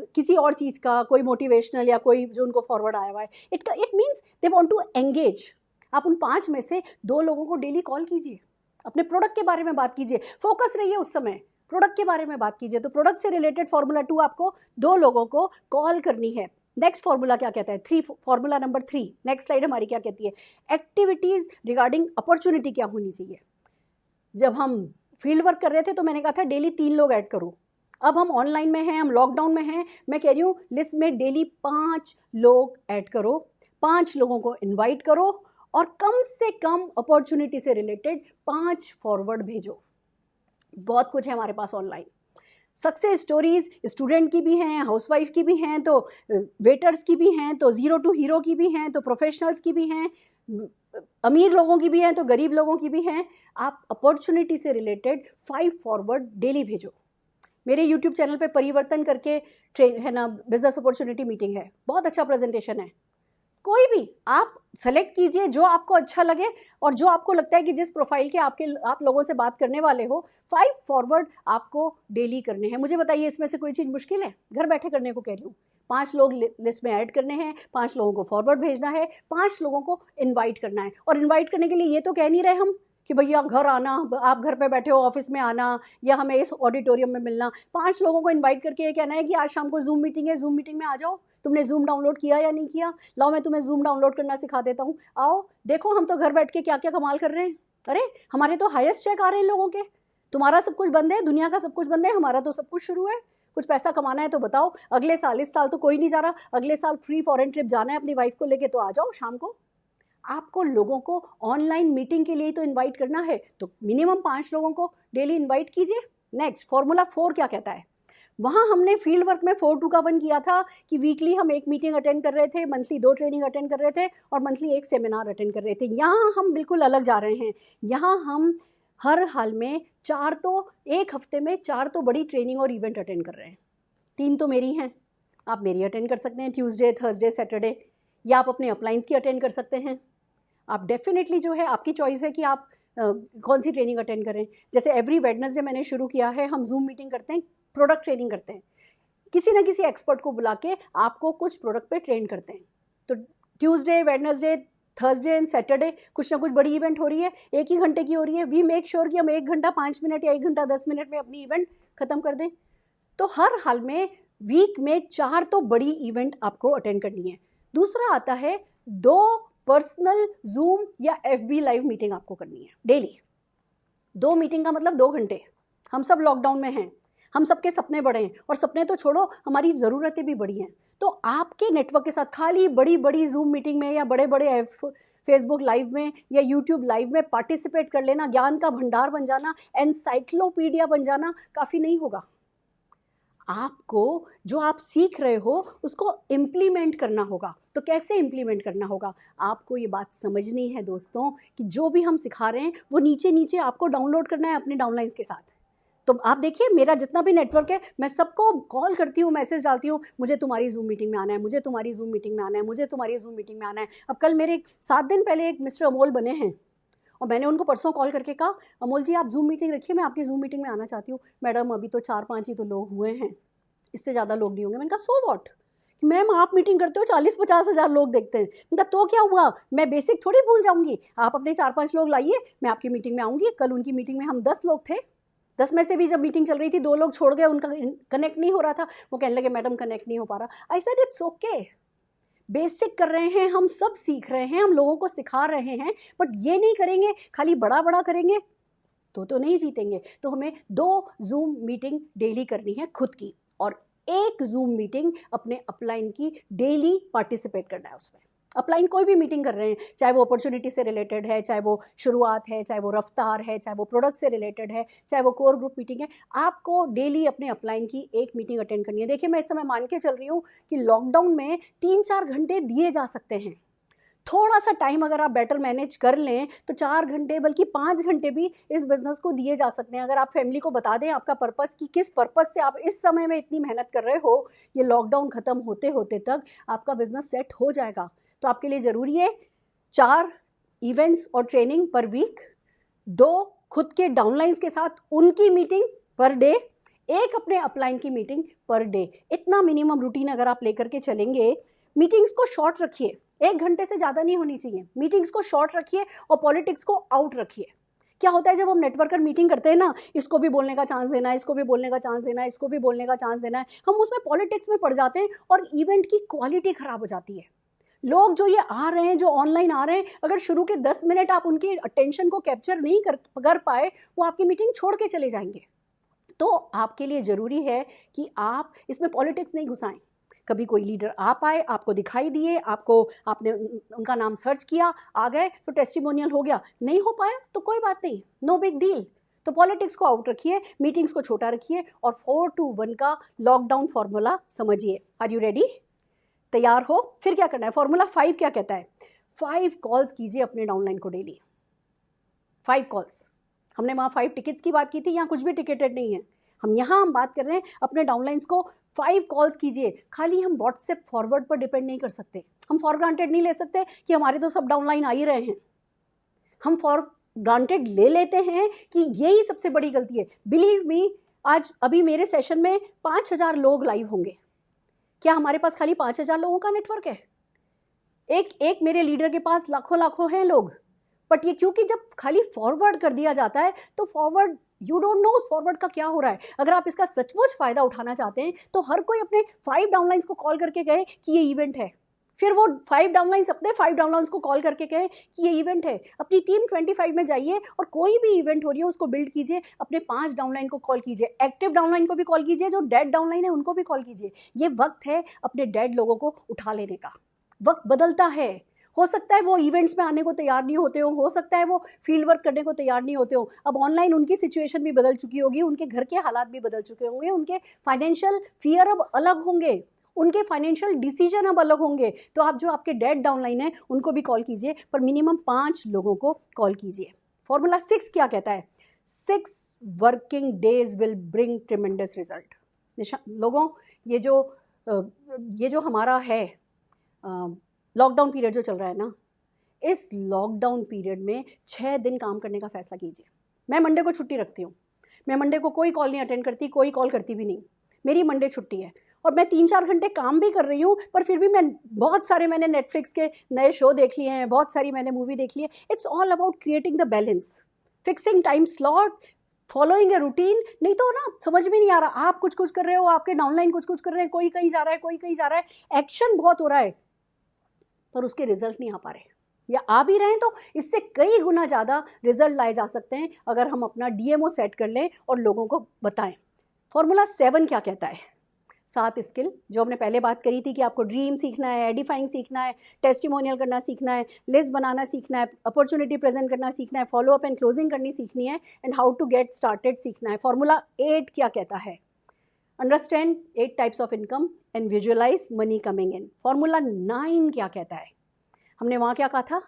किसी और चीज़ का, कोई मोटिवेशनल या कोई जो उनको फॉरवर्ड आया हुआ है। It means they want to engage. आप उन 5 में से 2 लोगों को डेली कॉल कीजिए, अपने प्रोडक्ट के बारे में बात कीजिए, फोकस रहिए उस समय, प्रोडक्ट के बारे में बात कीजिए। तो प्रोडक्ट से रिलेटेड फॉर्मूला 2 आपको 2 लोगों को कॉल करनी है। नेक्स्ट फॉर्मूला क्या कहता है? 3, फॉर्मूला नंबर 3। नेक्स्ट स्लाइड हमारी क्या कहती है? एक्टिविटीज रिगार्डिंग अपॉर्चुनिटी क्या होनी चाहिए। जब हम फील्ड वर्क कर रहे थे तो मैंने कहा था डेली 3 लोग ऐड करो। अब हम ऑनलाइन में हैं, हम लॉकडाउन में हैं, मैं कह रही हूँ लिस्ट में डेली 5 लोग ऐड करो, 5 लोगों को इन्वाइट करो और कम से कम अपॉर्चुनिटी से रिलेटेड 5 फॉरवर्ड भेजो। बहुत कुछ है हमारे पास ऑनलाइन। सक्सेस स्टोरीज स्टूडेंट की भी हैं, हाउसवाइफ की भी हैं, तो वेटर्स की भी हैं, तो 0 to हीरो की भी हैं, तो प्रोफेशनल्स की भी हैं, अमीर लोगों की भी हैं, तो गरीब लोगों की भी हैं। आप अपॉर्चुनिटी से रिलेटेड 5 फॉरवर्ड डेली भेजो। मेरे यूट्यूब चैनल पे परिवर्तन करके है ना, बिजनेस अपॉर्चुनिटी मीटिंग है, बहुत अच्छा प्रेजेंटेशन है। कोई भी आप सेलेक्ट कीजिए जो आपको अच्छा लगे और जो आपको लगता है कि जिस प्रोफाइल के आप लोगों से बात करने वाले हो, 5 फॉरवर्ड आपको डेली करने हैं। मुझे बताइए इसमें से कोई चीज़ मुश्किल है? घर बैठे करने को कह रही हूँ। 5 लोग लिस्ट में ऐड करने हैं, 5 लोगों को फॉरवर्ड भेजना है, 5 लोगों को इन्वाइट करना है। और इन्वाइट करने के लिए ये तो कह नहीं रहे हम कि भैया घर आना, आप घर पे बैठे हो ऑफिस में आना या हमें इस ऑडिटोरियम में मिलना। 5 लोगों को इन्वाइट करके ये कहना है कि आज शाम को जूम मीटिंग है, जूम मीटिंग में आ जाओ। तुमने जूम डाउनलोड किया या नहीं किया? लाओ मैं तुम्हें जूम डाउनलोड करना सिखा देता हूँ, आओ देखो हम तो घर बैठ के क्या क्या कमाल कर रहे हैं। अरे हमारे तो हाईएस्ट चेक आ रहे हैं लोगों के। तुम्हारा सब कुछ बंद है, दुनिया का सब कुछ बंद है, हमारा तो सब कुछ शुरू है। कुछ पैसा कमाना है तो बताओ। अगले साल, इस साल तो कोई नहीं जा रहा, अगले साल फ्री फॉरेन ट्रिप जाना है अपनी वाइफ को लेके, तो आ जाओ शाम को। आपको लोगों को ऑनलाइन मीटिंग के लिए तो इनवाइट करना है, तो मिनिमम 5 लोगों को डेली इनवाइट कीजिए। नेक्स्ट फॉर्मूला 4 क्या कहता है? वहाँ हमने फील्ड वर्क में 4-2 का 1 किया था कि वीकली हम 1 मीटिंग अटेंड कर रहे थे, मंथली 2 ट्रेनिंग अटेंड कर रहे थे और मंथली 1 सेमिनार अटेंड कर रहे थे। यहाँ हम बिल्कुल अलग जा रहे हैं। यहाँ हम हर हाल में 4 तो, एक हफ्ते में 4 तो बड़ी ट्रेनिंग और इवेंट अटेंड कर रहे हैं। 3 तो मेरी हैं, आप मेरी अटेंड कर सकते हैं ट्यूसडे, थर्सडे, सैटरडे, या आप अपने अपलाइंस की अटेंड कर सकते हैं। आप डेफिनेटली जो है आपकी चॉइस है कि आप कौन सी ट्रेनिंग अटेंड करें। जैसे एवरी वेडनेसडे मैंने शुरू किया है, हम जूम मीटिंग करते हैं, प्रोडक्ट ट्रेनिंग करते हैं, किसी ना किसी एक्सपर्ट को बुला के आपको कुछ प्रोडक्ट पे ट्रेन करते हैं। तो Tuesday, Wednesday, Thursday and Saturday कुछ ना कुछ बड़ी इवेंट हो रही है, 1 ही घंटे की हो रही है। वी मेक श्योर कि हम 1 घंटा 5 मिनट या 1 घंटा 10 मिनट में अपनी इवेंट खत्म कर दें। तो हर हाल में वीक में 4 तो बड़ी इवेंट आपको अटेंड करनी है। दूसरा आता है 2 पर्सनल जूम या FB लाइव मीटिंग आपको करनी है डेली। 2 मीटिंग का मतलब 2 घंटे। हम सब लॉकडाउन में हैं, हम सबके सपने बड़े हैं, और सपने तो छोड़ो हमारी ज़रूरतें भी बड़ी हैं। तो आपके नेटवर्क के साथ खाली बड़ी बड़ी जूम मीटिंग में या बड़े बड़े फेसबुक लाइव में या यूट्यूब लाइव में पार्टिसिपेट कर लेना, ज्ञान का भंडार बन जाना, एनसाइक्लोपीडिया बन जाना काफ़ी नहीं होगा। आपको जो आप सीख रहे हो उसको इम्प्लीमेंट करना होगा। तो कैसे इम्प्लीमेंट करना होगा? आपको ये बात समझनी है दोस्तों कि जो भी हम सिखा रहे हैं वो नीचे नीचे आपको डाउनलोड करना है अपने डाउनलाइंस के साथ। तो आप देखिए मेरा जितना भी नेटवर्क है, मैं सबको कॉल करती हूँ, मैसेज डालती हूँ, मुझे तुम्हारी जूम मीटिंग में आना है, मुझे तुम्हारी जूम मीटिंग में आना है, मुझे तुम्हारी जूम मीटिंग में आना है। अब कल मेरे 7 दिन पहले एक मिस्टर अमोल बने हैं और मैंने उनको परसों कॉल करके कहा, अमोल जी आप जूम मीटिंग रखिए, मैं आपकी जूम मीटिंग में आना चाहती हूँ। मैडम अभी तो 4-5 ही तो लोग हुए हैं, इससे ज़्यादा लोग नहीं होंगे। मैंने कहा सो व्हाट, मैम आप मीटिंग करते हो 40-50 हज़ार लोग देखते हैं। मैंने कहा तो क्या हुआ, मैं बेसिक थोड़ी भूल जाऊंगी। आप अपने 4-5 लोग लाइए, मैं आपकी मीटिंग में आऊँगी। कल उनकी मीटिंग में हम 10 लोग थे, 10 में से भी जब मीटिंग चल रही थी 2 लोग छोड़ गए, उनका कनेक्ट नहीं हो रहा था। वो कहने लगे मैडम कनेक्ट नहीं हो पा रहा। I said it's okay, basic कर रहे हैं, हम सब सीख रहे हैं, हम लोगों को सिखा रहे हैं, बट ये नहीं करेंगे खाली बड़ा बड़ा करेंगे तो नहीं जीतेंगे। तो हमें 2 जूम मीटिंग डेली करनी है खुद की, और 1 जूम मीटिंग अपने अपलाइन की डेली पार्टिसिपेट करना है उसमें। अपलाइन कोई भी मीटिंग कर रहे हैं, चाहे वो अपॉर्चुनिटी से रिलेटेड है, चाहे वो शुरुआत है, चाहे वो रफ्तार है, चाहे वो प्रोडक्ट से रिलेटेड है, चाहे वो कोर ग्रुप मीटिंग है, आपको डेली अपने अपलाइन की 1 मीटिंग अटेंड करनी है। देखिए मैं इस समय मान के चल रही हूँ कि लॉकडाउन में 3-4 घंटे दिए जा सकते हैं। थोड़ा सा टाइम अगर आप बेटर मैनेज कर लें तो 4 घंटे बल्कि 5 घंटे भी इस बिज़नेस को दिए जा सकते हैं। अगर आप फैमिली को बता दें आपका पर्पस, कि किस पर्पस से आप इस समय में इतनी मेहनत कर रहे हो, ये लॉकडाउन ख़त्म होते होते तक आपका बिज़नेस सेट हो जाएगा। तो आपके लिए ज़रूरी है 4 इवेंट्स और ट्रेनिंग पर वीक, 2 खुद के डाउनलाइंस के साथ उनकी मीटिंग पर डे, 1 अपने अपलाइन की मीटिंग पर डे। इतना मिनिमम रूटीन अगर आप लेकर के चलेंगे, मीटिंग्स को शॉर्ट रखिए, 1 घंटे से ज़्यादा नहीं होनी चाहिए। मीटिंग्स को शॉर्ट रखिए और पॉलिटिक्स को आउट रखिए। क्या होता है जब हम नेटवर्कर मीटिंग करते हैं ना, इसको भी बोलने का चांस देना है, इसको भी बोलने का चांस देना है, इसको भी बोलने का चांस देना है, हम उसमें पॉलिटिक्स में पड़ जाते हैं और इवेंट की क्वालिटी ख़राब हो जाती है। लोग जो ये आ रहे हैं, जो ऑनलाइन आ रहे हैं, अगर शुरू के 10 मिनट आप उनकी अटेंशन को कैप्चर नहीं कर पाए, वो आपकी मीटिंग छोड़ के चले जाएंगे। तो आपके लिए ज़रूरी है कि आप इसमें पॉलिटिक्स नहीं घुसाएं। कभी कोई लीडर आ पाए, आपको दिखाई दिए, आपने उनका नाम सर्च किया, आ गए तो टेस्टिमोनियल हो गया, नहीं हो पाया तो कोई बात नहीं, नो बिग डील। तो पॉलिटिक्स को आउट रखिए, मीटिंग्स को छोटा रखिए और 4-2-1 का लॉकडाउन फॉर्मूला समझिए। Are you ready? तैयार हो? फिर क्या करना है? फॉर्मूला 5 क्या कहता है? 5 कॉल्स कीजिए अपने डाउनलाइन को डेली। 5 कॉल्स। हमने वहाँ 5 टिकट्स की बात की थी, यहाँ कुछ भी टिकटेड नहीं है। हम बात कर रहे हैं अपने डाउनलाइंस को 5 कॉल्स कीजिए। खाली हम व्हाट्सएप फॉरवर्ड पर डिपेंड नहीं कर सकते। हम फॉर ग्रांटेड नहीं ले सकते कि हमारे तो सब डाउनलाइन आ ही रहे हैं। हम फॉर ग्रांटेड ले लेते हैं कि यही सबसे बड़ी गलती है। बिलीव मी, आज अभी मेरे सेशन में 5,000 लोग लाइव होंगे। क्या हमारे पास खाली 5,000 लोगों का नेटवर्क है? एक मेरे लीडर के पास लाखों लाखों हैं लोग, बट ये क्योंकि जब खाली फॉरवर्ड कर दिया जाता है तो फॉरवर्ड, यू डोंट नो उस फॉरवर्ड का क्या हो रहा है। अगर आप इसका सचमुच फायदा उठाना चाहते हैं तो हर कोई अपने 5 डाउनलाइंस को कॉल करके कहे कि ये इवेंट है, फिर वो 5 डाउनलाइंस अपने 5 डाउनलाइंस को कॉल करके कहे कि ये इवेंट है। अपनी टीम 25 में जाइए और कोई भी इवेंट हो रही है उसको बिल्ड कीजिए, अपने 5 डाउनलाइन को कॉल कीजिए, एक्टिव डाउनलाइन को भी कॉल कीजिए, जो डेड डाउनलाइन है उनको भी कॉल कीजिए। ये वक्त है अपने डेड लोगों को उठा लेने का। वक्त बदलता है, हो सकता है वो इवेंट्स में आने को तैयार नहीं होते हो सकता है वो फील्ड वर्क करने को तैयार नहीं होते हो। अब ऑनलाइन उनकी सिचुएशन भी बदल चुकी होगी, उनके घर के हालात भी बदल चुके होंगे, उनके फाइनेंशियल फियर अब अलग होंगे, उनके फाइनेंशियल डिसीजन अब अलग होंगे। तो आप जो आपके डेड डाउनलाइन है उनको भी कॉल कीजिए, पर मिनिमम 5 लोगों को कॉल कीजिए। फॉर्मूला 6 क्या कहता है? 6 working days will bring tremendous result. लोगों, ये जो हमारा है लॉकडाउन पीरियड जो चल रहा है ना, इस लॉकडाउन पीरियड में 6 दिन काम करने का फैसला कीजिए। मैं मंडे को छुट्टी रखती हूँ, मैं मंडे को कोई कॉल नहीं अटेंड करती, कोई कॉल करती भी नहीं, मेरी मंडे छुट्टी है। और मैं 3-4 घंटे काम भी कर रही हूँ, पर फिर भी मैंने नेटफ्लिक्स के नए शो देख लिए हैं, बहुत सारी मैंने मूवी देख ली है। It's all about creating the balance, fixing time slot, following a routine. नहीं तो ना समझ में नहीं आ रहा, आप कुछ कर रहे हो, आपके डाउनलाइन कुछ कर रहे हैं, कोई कहीं जा रहा है, कोई कहीं जा रहा है, एक्शन बहुत हो रहा है पर उसके रिजल्ट नहीं आ पा रहे, या आ भी रहे हैं तो इससे कई गुना ज़्यादा रिजल्ट लाए जा सकते हैं अगर हम अपना डीएमओ सेट कर लें और लोगों को बताएं। फॉर्मूला 7 क्या कहता है? 7 स्किल जो हमने पहले बात करी थी कि आपको ड्रीम सीखना है, एडिफाइंग सीखना है, टेस्टिमोनियल करना सीखना है, लिस्ट बनाना सीखना है, अपॉर्चुनिटी प्रेजेंट करना सीखना है, फॉलो अप एंड क्लोजिंग करनी सीखनी है, and how to get started सीखना है। फॉर्मूला 8 क्या कहता है? Understand 8 types of income and visualise money coming in. Formula 9 क्या कहता है? हमने वहाँ क्या कहा था?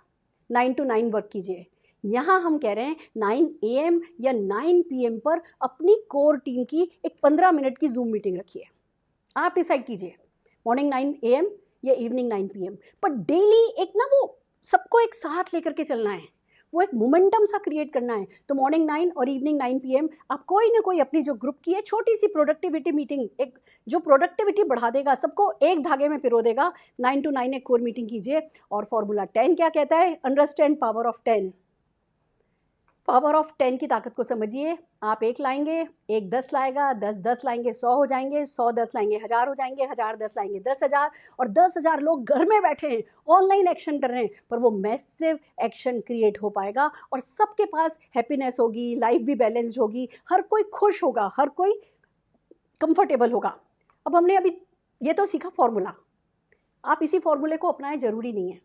9 to 9 वर्क कीजिए। यहाँ हम कह रहे हैं 9 AM या 9 PM पर अपनी कोर टीम की एक 15 मिनट की जूम मीटिंग रखिए। आप डिसाइड कीजिए मॉर्निंग 9 AM या इवनिंग 9 PM, पर डेली एक ना वो सबको एक साथ लेकर के चलना है, वो एक मोमेंटम सा क्रिएट करना है। तो मॉर्निंग 9 और इवनिंग 9 PM आप कोई ना कोई अपनी जो ग्रुप की है छोटी सी प्रोडक्टिविटी मीटिंग, एक जो प्रोडक्टिविटी बढ़ा देगा, सबको एक धागे में पिरो देगा, 9 to 9 एक कोर मीटिंग कीजिए। और फॉर्मूला 10 क्या कहता है? Understand power of 10। Power of 10 की ताकत को समझिए। आप 1 लाएंगे, 1 10 लाएगा, 10 10 लाएंगे 100 हो जाएंगे, 100 10 लाएंगे 1000 हो जाएंगे, 1000 10 लाएंगे 10,000, और 10,000 लोग घर में बैठे हैं, ऑनलाइन एक्शन कर रहे हैं, पर वो मैसिव एक्शन क्रिएट हो पाएगा और सबके पास हैप्पीनेस होगी, लाइफ भी बैलेंस्ड होगी, हर कोई खुश होगा, हर कोई कंफर्टेबल होगा। अब हमने अभी ये तो सीखा फॉर्मूला, आप इसी फॉर्मूले को अपनाएं जरूरी नहीं है,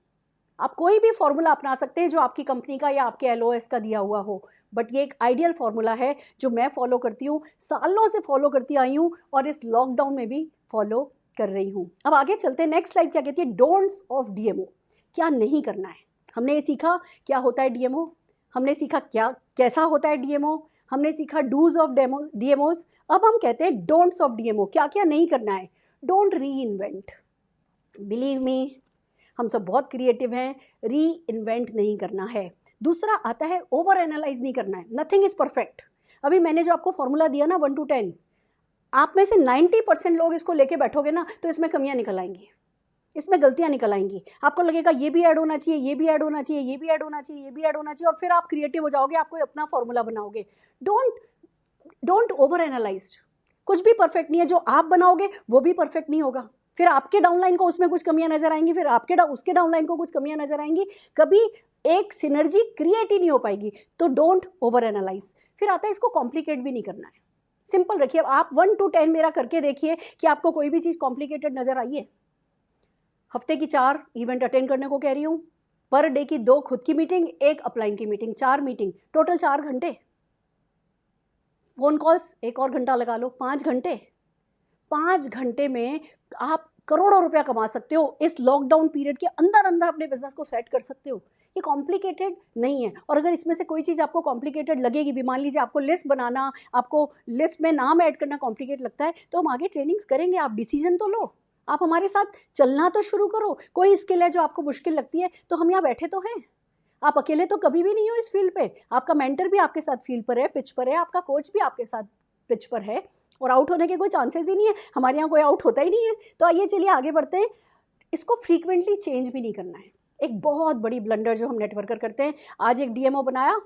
आप कोई भी फॉर्मूला अपना सकते हैं जो आपकी कंपनी का या आपके LOS का दिया हुआ हो, बट ये एक आइडियल फॉर्मूला है जो मैं फॉलो करती हूँ, सालों से फॉलो करती आई हूँ और इस लॉकडाउन में भी फॉलो कर रही हूँ। अब आगे चलते हैं, नेक्स्ट स्लाइड क्या कहती है? डोंट्स ऑफ DMO, क्या नहीं करना है। हमने ये सीखा क्या होता है DMO, हमने सीखा क्या कैसा होता है DMO, हमने सीखा डूज ऑफ DMOs। अब हम कहते हैं डोंट्स ऑफ DMO, क्या क्या नहीं करना है। डोंट री इन्वेंट, बिलीव मी हम सब बहुत क्रिएटिव हैं, री इन्वेंट नहीं करना है। दूसरा आता है ओवर एनालाइज नहीं करना है, नथिंग इज परफेक्ट। अभी मैंने जो आपको फॉर्मूला दिया ना 1 to 10, आप में से 90% लोग इसको लेके बैठोगे ना तो इसमें कमियां निकल आएंगी, इसमें गलतियां निकल आएंगी, आपको लगेगा ये भी ऐड होना चाहिए, ये भी ऐड होना चाहिए, ये भी ऐड होना चाहिए, ये भी ऐड होना चाहिए, और फिर आप क्रिएटिव हो जाओगे, आप कोई अपना फॉर्मूला बनाओगे। डोंट ओवर एनालाइज, कुछ भी परफेक्ट नहीं है, जो आप बनाओगे वो भी परफेक्ट नहीं होगा, फिर आपके डाउनलाइन को उसमें कुछ कमियां नजर आएंगी, फिर उसके डाउनलाइन को कुछ कमियां नजर आएंगी, कभी एक सिनर्जी क्रिएट ही नहीं हो पाएगी। तो डोंट ओवर एनालाइज। फिर आता है इसको कॉम्प्लिकेट भी नहीं करना है, सिंपल रखिए। आप 1 to 10 मेरा करके देखिए कि आपको कोई भी चीज कॉम्प्लिकेटेड नजर आई है। हफ्ते की 4 इवेंट अटेंड करने को कह रही हूँ, पर डे की 2 खुद की मीटिंग, 1 अपलाइन की मीटिंग, 4 मीटिंग, टोटल 4 घंटे। फोन कॉल्स 1 और घंटा लगा लो, 5 घंटे। 5 घंटे में आप करोड़ों रुपया कमा सकते हो, इस लॉकडाउन पीरियड के अंदर अंदर अपने बिजनेस को सेट कर सकते हो। ये कॉम्प्लिकेटेड नहीं है। और अगर इसमें से कोई चीज़ आपको कॉम्प्लिकेटेड लगेगी भी, मान लीजिए आपको लिस्ट बनाना, आपको लिस्ट में नाम ऐड करना कॉम्प्लिकेट लगता है, तो हम आगे ट्रेनिंग्स करेंगे, आप डिसीजन तो लो। आप हमारे साथ चलना तो शुरू करो। कोई स्किल है जो आपको मुश्किल लगती है तो हम यहाँ बैठे तो हैं। आप अकेले तो कभी भी नहीं हो इस फील्ड पे। आपका मेंटर भी आपके साथ फील्ड पर है, पिच पर है, आपका कोच भी आपके साथ पिच पर है, और आउट होने के कोई चांसेस ही नहीं है। हमारे यहाँ कोई आउट होता ही नहीं है। तो आइए चलिए आगे बढ़ते हैं। इसको फ्रीक्वेंटली चेंज भी नहीं करना है। एक बहुत बड़ी ब्लंडर जो हम नेटवर्कर करते हैं, आज एक डीएमओ बनाया,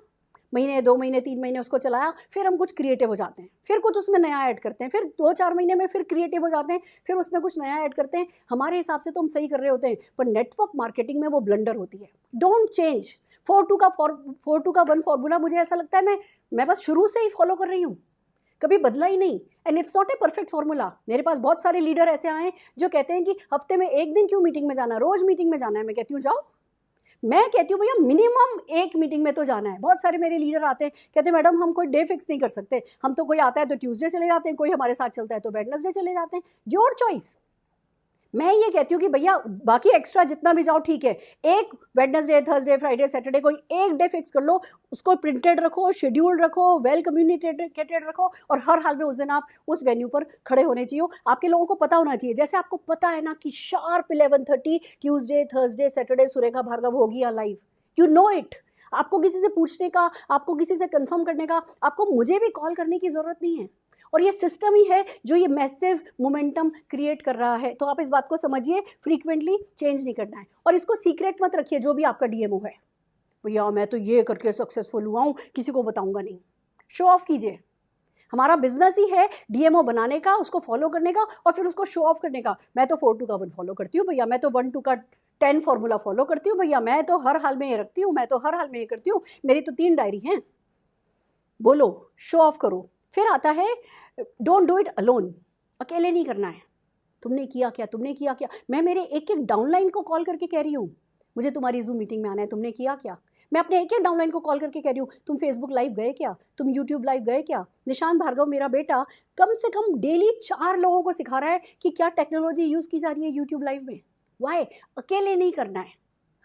महीने 2 महीने 3 महीने उसको चलाया, फिर हम कुछ क्रिएटिव हो जाते हैं, फिर कुछ उसमें नया ऐड करते हैं, फिर 2-4 महीने में फिर क्रिएटिव हो जाते हैं, फिर उसमें कुछ नया ऐड करते हैं। हमारे हिसाब से तो हम सही कर रहे होते हैं, पर नेटवर्क मार्केटिंग में वो ब्लंडर होती है। Don't change. 4-2 का 1 फॉर्मूला मुझे ऐसा लगता है मैं बस शुरू से ही फॉलो कर रही हूँ, कभी बदला ही नहीं। And it's not a perfect formula. मेरे पास बहुत सारे लीडर ऐसे आए जो कहते हैं कि हफ्ते में 1 दिन क्यों मीटिंग में जाना, रोज मीटिंग में जाना है। मैं कहती हूँ जाओ। मैं कहती हूँ भैया मिनिमम 1 मीटिंग में तो जाना है। बहुत सारे मेरे लीडर आते हैं, कहते हैं मैडम हम कोई डे फिक्स नहीं कर सकते, हम तो कोई आता है तो ट्यूसडे चले जाते हैं, कोई हमारे साथ चलता है तो वेडनेसडे चले जाते हैं। Your choice. मैं ये कहती हूँ कि भैया बाकी एक्स्ट्रा जितना भी जाओ ठीक है, एक वेडनेसडे, थर्सडे, फ्राइडे, सैटरडे कोई एक डे फिक्स कर लो, उसको प्रिंटेड रखो, शेड्यूल रखो, वेल कम्युनिकेटेड रखो, और हर हाल में उस दिन आप उस वेन्यू पर खड़े होने चाहिए। आपके लोगों को पता होना चाहिए, जैसे आपको पता है ना कि sharp 11:30 Tuesday, Thursday, Saturday Surekha Bhargav होगी या लाइव। You know it. आपको किसी से पूछने का, आपको किसी से कंफर्म करने का, आपको मुझे भी कॉल करने की जरूरत नहीं है। और ये सिस्टम ही है जो ये मैसिव मोमेंटम क्रिएट कर रहा है। तो आप इस बात को समझिए, फ्रीक्वेंटली चेंज नहीं करना है। और इसको सीक्रेट मत रखिए, जो भी आपका डीएमओ है, भैया मैं तो ये करके सक्सेसफुल हुआ हूँ, किसी को बताऊंगा नहीं। शो ऑफ कीजिए। हमारा बिजनेस ही है डीएमओ बनाने का, उसको फॉलो करने का, और फिर उसको शो ऑफ करने का। मैं तो 4-2 का 1 फॉलो करती हूँ भैया, मैं तो 1-2 का 10 फॉर्मूला फॉलो करती हूँ भैया, मैं तो हर हाल में ये रखती हूँ, मैं तो हर हाल में ये करती हूँ, मेरी तो 3 डायरी हैं। बोलो, शो ऑफ करो। फिर आता है डोंट डू इट अलोन। अकेले नहीं करना है। तुमने किया क्या, तुमने किया क्या। मैं मेरे एक एक डाउनलाइन को कॉल करके कह रही हूँ मुझे तुम्हारी जूम मीटिंग में आना है, तुमने किया क्या। मैं अपने एक एक डाउनलाइन को कॉल करके कह रही हूँ तुम फेसबुक लाइव गए क्या, तुम यूट्यूब लाइव गए क्या। निशांत भार्गव मेरा बेटा कम से कम डेली 4 लोगों को सिखा रहा है कि क्या टेक्नोलॉजी यूज़ की जा रही है यूट्यूब लाइव में। वाई। अकेले नहीं करना है।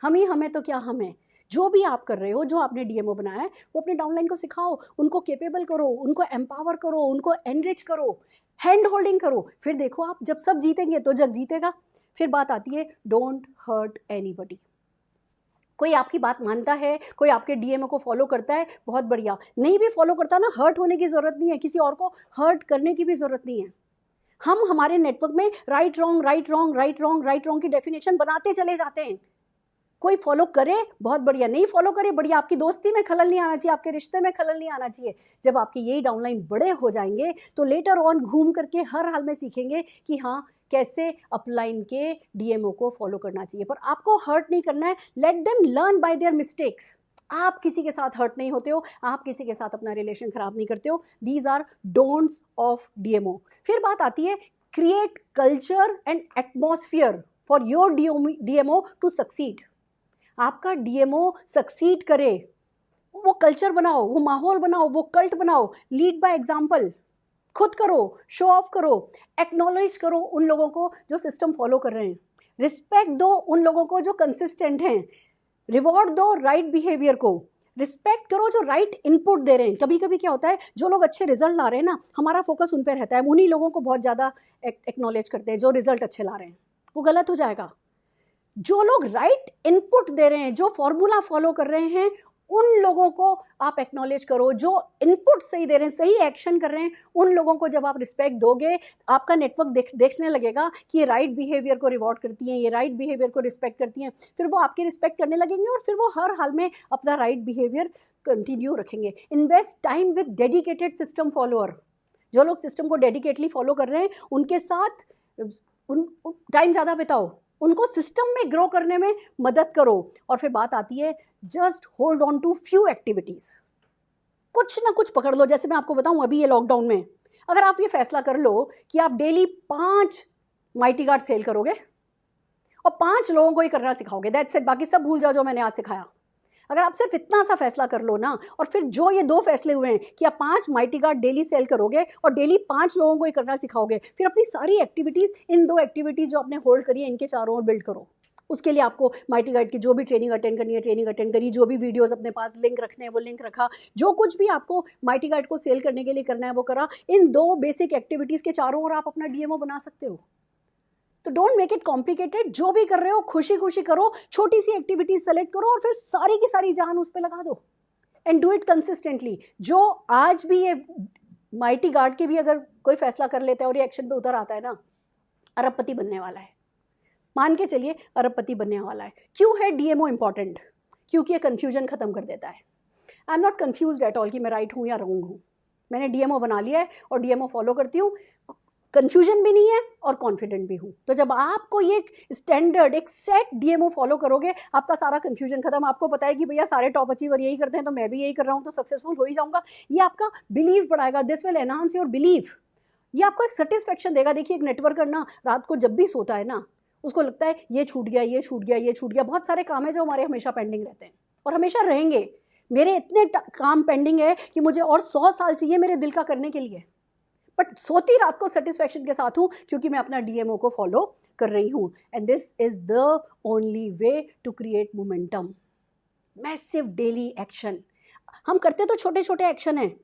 हम ही हमें तो क्या हम है। जो भी आप कर रहे हो, जो आपने डीएमओ बनाया है, वो अपने डाउनलाइन को सिखाओ, उनको केपेबल करो, उनको एम्पावर करो, उनको एनरिच करो, हैंड होल्डिंग करो। फिर देखो आप जब सब जीतेंगे तो जग जीतेगा। फिर बात आती है डोंट हर्ट एनीबॉडी। कोई आपकी बात मानता है, कोई आपके डीएमओ को फॉलो करता है, बहुत बढ़िया। नहीं भी फॉलो करता ना, हर्ट होने की जरूरत नहीं है, किसी और को हर्ट करने की भी जरूरत नहीं है। हम हमारे नेटवर्क में right wrong right wrong right wrong right wrong की डेफिनेशन बनाते चले जाते हैं। कोई फॉलो करे बहुत बढ़िया, नहीं फॉलो करे बढ़िया। आपकी दोस्ती में खलल नहीं आना चाहिए, आपके रिश्ते में खलल नहीं आना चाहिए। जब आपके यही डाउनलाइन बड़े हो जाएंगे तो लेटर ऑन घूम करके हर हाल में सीखेंगे कि हाँ कैसे अपलाइन के डीएमओ को फॉलो करना चाहिए। पर आपको हर्ट नहीं करना है। Let them learn by their mistakes. आप किसी के साथ हर्ट नहीं होते हो, आप किसी के साथ अपना रिलेशन खराब नहीं करते हो। These are don'ts of DMO. फिर बात आती है create culture and atmosphere for your DMO to succeed. आपका डीएमओ सक्सीड करे, वो कल्चर बनाओ, वो माहौल बनाओ, वो कल्ट बनाओ। Lead by example. खुद करो, शो ऑफ करो, एक्नॉलेज करो उन लोगों को जो सिस्टम फॉलो कर रहे हैं, रिस्पेक्ट दो उन लोगों को जो कंसिस्टेंट हैं, रिवॉर्ड दो राइट बिहेवियर को, रिस्पेक्ट करो जो राइट इनपुट दे रहे हैं। कभी कभी क्या होता है, जो लोग अच्छे रिजल्ट ला रहे हैं ना, हमारा फोकस उन पर रहता है, उन्हीं लोगों को बहुत ज़्यादा एक्नॉलेज करते हैं जो रिजल्ट अच्छे ला रहे हैं। वो गलत हो जाएगा। जो लोग राइट इनपुट दे रहे हैं, जो फॉर्मूला फॉलो कर रहे हैं, उन लोगों को आप एक्नॉलेज करो। जो इनपुट सही दे रहे हैं, सही एक्शन कर रहे हैं, उन लोगों को जब आप रिस्पेक्ट दोगे, आपका नेटवर्क देखने लगेगा कि ये राइट बिहेवियर को रिवॉर्ड करती हैं, ये राइट बिहेवियर को रिस्पेक्ट करती हैं। फिर वो आपकी रिस्पेक्ट करने लगेंगे और फिर वो हर हाल में अपना राइट बिहेवियर कंटिन्यू रखेंगे। Invest time with dedicated system follower. जो लोग सिस्टम को डेडिकेटली फॉलो कर रहे हैं, उनके साथ टाइम ज़्यादा बिताओ, उनको सिस्टम में ग्रो करने में मदद करो। और फिर बात आती है just hold on to few activities. कुछ ना कुछ पकड़ लो। जैसे मैं आपको बताऊं, अभी ये लॉकडाउन में अगर आप ये फैसला कर लो कि आप डेली 5 माइटी गार्ड सेल करोगे और 5 लोगों को ही करना सिखाओगे, दैट्स इट, बाकी सब भूल जाओ जो मैंने आज सिखाया। अगर आप सिर्फ इतना सा फैसला कर लो ना, और फिर जो ये 2 फैसले हुए हैं कि आप 5 माइटी गार्ड डेली सेल करोगे और डेली 5 लोगों को ही करना सिखाओगे, फिर अपनी सारी एक्टिविटीज़, इन 2 एक्टिविटीज़ जो आपने होल्ड करी है, इनके चारों ओर बिल्ड करो। उसके लिए आपको माइटी गाइड की जो भी ट्रेनिंग अटेंड करनी है ट्रेनिंग अटेंड करी, जो भी वीडियोस अपने पास लिंक रखने हैं वो लिंक रखा, जो कुछ भी आपको माइटी गाइड को सेल करने के लिए करना है वो करा। इन 2 बेसिक एक्टिविटीज़ के चारों ओर आप अपना डीएमओ बना सकते हो। तो डोंट मेक इट कॉम्प्लिकेटेड, जो भी कर रहे हो खुशी खुशी करो, छोटी सी एक्टिविटी सेलेक्ट करो और फिर सारी की सारी जान उस पर लगा दो एंड डू इट कंसिस्टेंटली। जो आज भी ये माइटी गार्ड के भी अगर कोई फैसला कर लेता है और ये एक्शन पे उतर आता है ना, अरबपति बनने वाला है, मान के चलिए अरबपति बनने वाला है। क्यों है डीएमओ इंपॉर्टेंट? क्योंकि ये कन्फ्यूजन खत्म कर देता है। I am not confused at all कि मैं राइट हूँ या रॉन्ग हूँ। मैंने डीएमओ बना लिया है और डीएमओ फॉलो करती हूँ, कन्फ्यूजन भी नहीं है और कॉन्फिडेंट भी हूँ। तो जब आपको ये स्टैंडर्ड एक सेट डीएमओ फॉलो करोगे, आपका सारा कन्फ्यूजन खत्म। आपको पता है कि भैया सारे टॉप अचीवर यही करते हैं तो मैं भी यही कर रहा हूँ तो सक्सेसफुल हो ही जाऊँगा। ये आपका बिलीव बढ़ाएगा, this will enhance your believe. ये आपको एक सेटिस्फेक्शन देगा। देखिए एक नेटवर्कर ना रात को जब भी सोता है ना, उसको लगता है ये छूट गया, ये छूट गया, ये छूट गया। बहुत सारे काम है जो हमारे हमेशा पेंडिंग रहते हैं और हमेशा रहेंगे। मेरे इतने काम पेंडिंग है कि मुझे और 100 साल चाहिए मेरे दिल का करने के लिए, बट सोती रात को सेटिस्फेक्शन के साथ हूँ क्योंकि मैं अपना डीएमओ को फॉलो कर रही हूँ। And this is the only way to create momentum. Massive daily action. हम करते तो छोटे छोटे एक्शन हैं,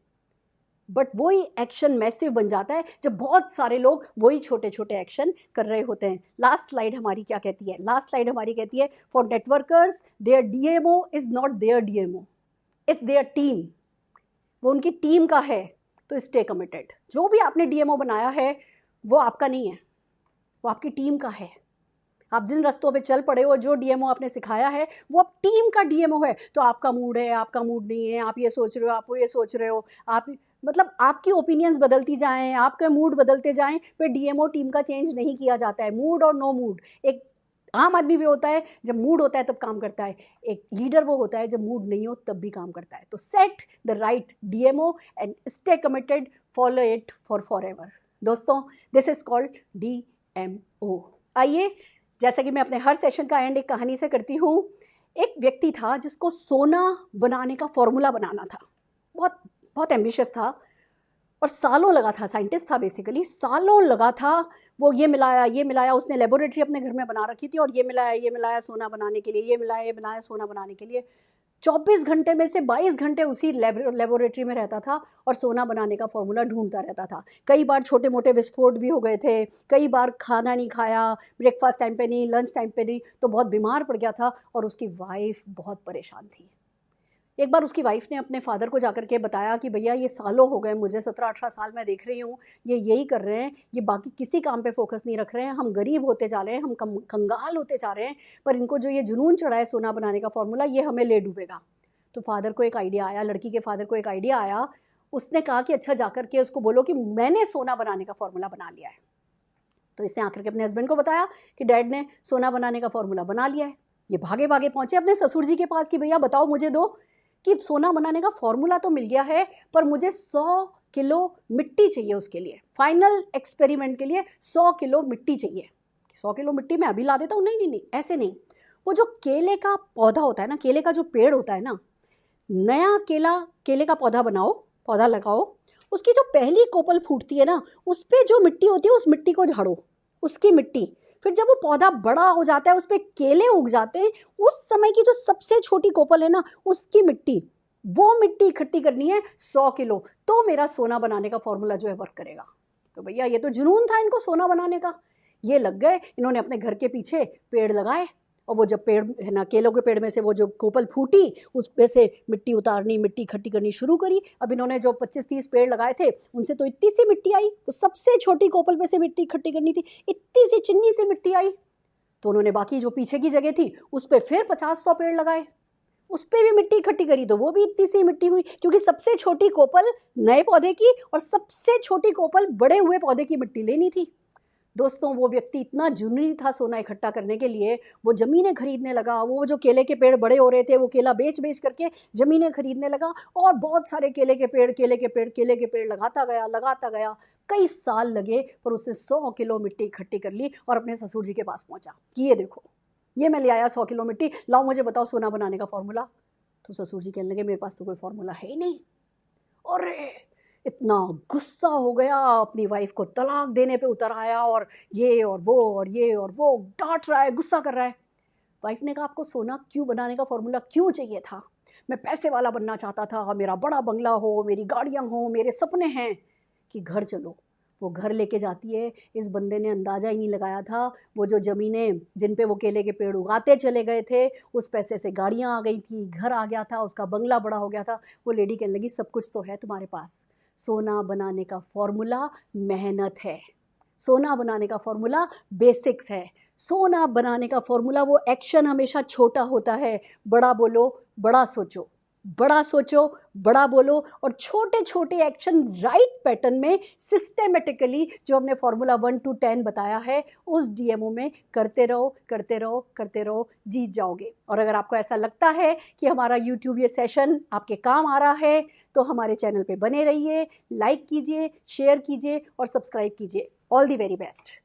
बट वही एक्शन मैसिव बन जाता है जब बहुत सारे लोग वही छोटे छोटे एक्शन कर रहे होते हैं। लास्ट स्लाइड हमारी क्या कहती है? लास्ट स्लाइड हमारी कहती है for networkers their DMO is not their DMO, it's their team. वो उनकी टीम का है, तो स्टे कमिटेड। जो भी आपने डीएमओ बनाया है वो आपका नहीं है, वो आपकी टीम का है। आप जिन रास्तों पे चल पड़े हो, जो डीएमओ आपने सिखाया है वो अब टीम का डीएमओ है। तो आपका मूड है, आपका मूड नहीं है, आप ये सोच रहे हो, आप वो ये सोच रहे हो, आप मतलब आपकी ओपिनियंस बदलती जाएं, आपके मूड बदलते जाएं, फिर डीएमओ टीम का चेंज नहीं किया जाता है। मूड और नो मूड, एक आम आदमी भी होता है जब मूड होता है तब काम करता है, एक लीडर वो होता है जब मूड नहीं हो तब भी काम करता है। तो set the right DMO and stay committed, follow it for ever. दोस्तों दिस इज कॉल्ड डीएमओ। आइए, जैसा कि मैं अपने हर सेशन का एंड एक कहानी से करती हूँ। एक व्यक्ति था जिसको सोना बनाने का फॉर्मूला बनाना था, बहुत बहुत एम्बिशियस था और सालों लगा था। साइंटिस्ट था बेसिकली, सालों लगा था। वो ये मिलाया, उसने लेबोरेटरी अपने घर में बना रखी थी और ये मिलाया सोना बनाने के लिए, ये मिलाया सोना बनाने के लिए। 24 घंटे में से 22 घंटे उसी लेबोरेटरी में रहता था और सोना बनाने का फॉर्मूला ढूंढता रहता था। कई बार छोटे मोटे विस्फोट भी हो गए थे, कई बार खाना नहीं खाया, ब्रेकफास्ट टाइम पे नहीं, लंच टाइम पे नहीं, तो बहुत बीमार पड़ गया था और उसकी वाइफ बहुत परेशान थी। एक बार उसकी वाइफ ने अपने फादर को जाकर के बताया कि भैया ये सालों हो गए मुझे, 17-18 साल मैं देख रही हूँ ये यही कर रहे हैं, ये बाकी किसी काम पे फोकस नहीं रख रहे हैं, हम गरीब होते जा रहे हैं, हम कंगाल होते जा रहे हैं, पर इनको जो ये जुनून चढ़ा है सोना बनाने का फॉर्मूला, ये हमें ले डूबेगा। तो फादर को एक आइडिया आया, लड़की के फादर को एक आइडिया आया। उसने कहा कि अच्छा जाकर के उसको बोलो कि मैंने सोना बनाने का फॉर्मूला बना लिया है। तो इसने आकर के अपने हस्बैंड को बताया कि डैड ने सोना बनाने का फॉर्मूला बना लिया है। ये भागे भागे पहुंचे अपने ससुर जी के पास कि भैया बताओ मुझे दो कि सोना बनाने का फॉर्मूला तो मिल गया है पर मुझे 100 किलो मिट्टी चाहिए उसके लिए, फाइनल एक्सपेरिमेंट के लिए 100 किलो मिट्टी चाहिए। 100 किलो मिट्टी मैं अभी ला देता हूँ। नहीं, ऐसे नहीं। वो जो केले का पौधा होता है ना, केले का जो पेड़ होता है ना, नया केले का पौधा बनाओ, पौधा लगाओ, उसकी जो पहली कोपल फूटती है ना, उस पर जो मिट्टी होती है उस मिट्टी को झाड़ो, उसकी मिट्टी। फिर जब वो पौधा बड़ा हो जाता है, उस पर केले उग जाते हैं, उस समय की जो सबसे छोटी कोपल है ना, उसकी मिट्टी, वो मिट्टी इकट्ठी करनी है 100 किलो, तो मेरा सोना बनाने का फॉर्मूला जो है वर्क करेगा। तो भैया ये तो जुनून था इनको सोना बनाने का। ये लग गए, इन्होंने अपने घर के पीछे पेड़ लगाए और वो जब पेड़ है ना, केलों के पेड़ में से वो जो कोपल फूटी उस पे से मिट्टी उतारनी, मिट्टी इकट्ठी करनी शुरू करी। अब इन्होंने जो 25-30 पेड़ लगाए थे उनसे तो इतनी सी मिट्टी आई, उस सबसे छोटी कोपल पे से मिट्टी इकट्ठी करनी थी, इतनी सी चिन्नी सी मिट्टी आई। तो उन्होंने बाकी जो पीछे की जगह थी उस पर फिर 50-100 पेड़ लगाए, उस पर भी मिट्टी इकट्ठी करी तो वो भी इतनी सी मिट्टी हुई, क्योंकि सबसे छोटी कोपल नए पौधे की और सबसे छोटी कोपल बड़े हुए पौधे की मिट्टी लेनी थी। दोस्तों वो व्यक्ति इतना जुनूनी था सोना इकट्ठा करने के लिए, वो ज़मीनें खरीदने लगा। वो जो केले के पेड़ बड़े हो रहे थे वो केला बेच करके ज़मीनें खरीदने लगा और बहुत सारे केले के पेड़ लगाता गया। कई साल लगे पर उसने 100 किलो मिट्टी इकट्ठी कर ली और अपने ससुर जी के पास पहुंचा कि ये देखो, ये मैं ले आया 100 किलो मिट्टी, लाओ मुझे बताओ सोना बनाने का फॉर्मूला। तो ससुर जी कहने लगे मेरे पास तो कोई फॉर्मूला है ही नहीं। अरे इतना गुस्सा हो गया, अपनी वाइफ को तलाक देने पे उतर आया और ये और वो डांट रहा है, गुस्सा कर रहा है। वाइफ ने कहा आपको सोना क्यों बनाने का फॉर्मूला क्यों चाहिए था? मैं पैसे वाला बनना चाहता था, मेरा बड़ा बंगला हो, मेरी गाड़ियाँ हो, मेरे सपने हैं। कि घर चलो, वो घर लेके जाती है। इस बंदे ने अंदाज़ा ही नहीं लगाया था, वो जो ज़मीनें जिन पे वो केले के पेड़ उगाते चले गए थे, उस पैसे से गाड़ियाँ आ गई थी, घर आ गया था, उसका बंगला बड़ा हो गया था। वो लेडी कहने लगी, सब कुछ तो है तुम्हारे पास, सोना बनाने का फॉर्मूला मेहनत है, सोना बनाने का फॉर्मूला बेसिक्स है, सोना बनाने का फॉर्मूला वो एक्शन हमेशा छोटा होता है। बड़ा बोलो, बड़ा सोचो, बड़ा सोचो, बड़ा बोलो, और छोटे छोटे एक्शन राइट पैटर्न में सिस्टेमेटिकली जो हमने फॉर्मूला 1 to 10 बताया है उस डीएमओ में करते रहो, करते रहो, करते रहो, जीत जाओगे। और अगर आपको ऐसा लगता है कि हमारा यूट्यूब ये सेशन आपके काम आ रहा है तो हमारे चैनल पे बने रहिए, लाइक कीजिए, शेयर कीजिए और सब्सक्राइब कीजिए। All the very best.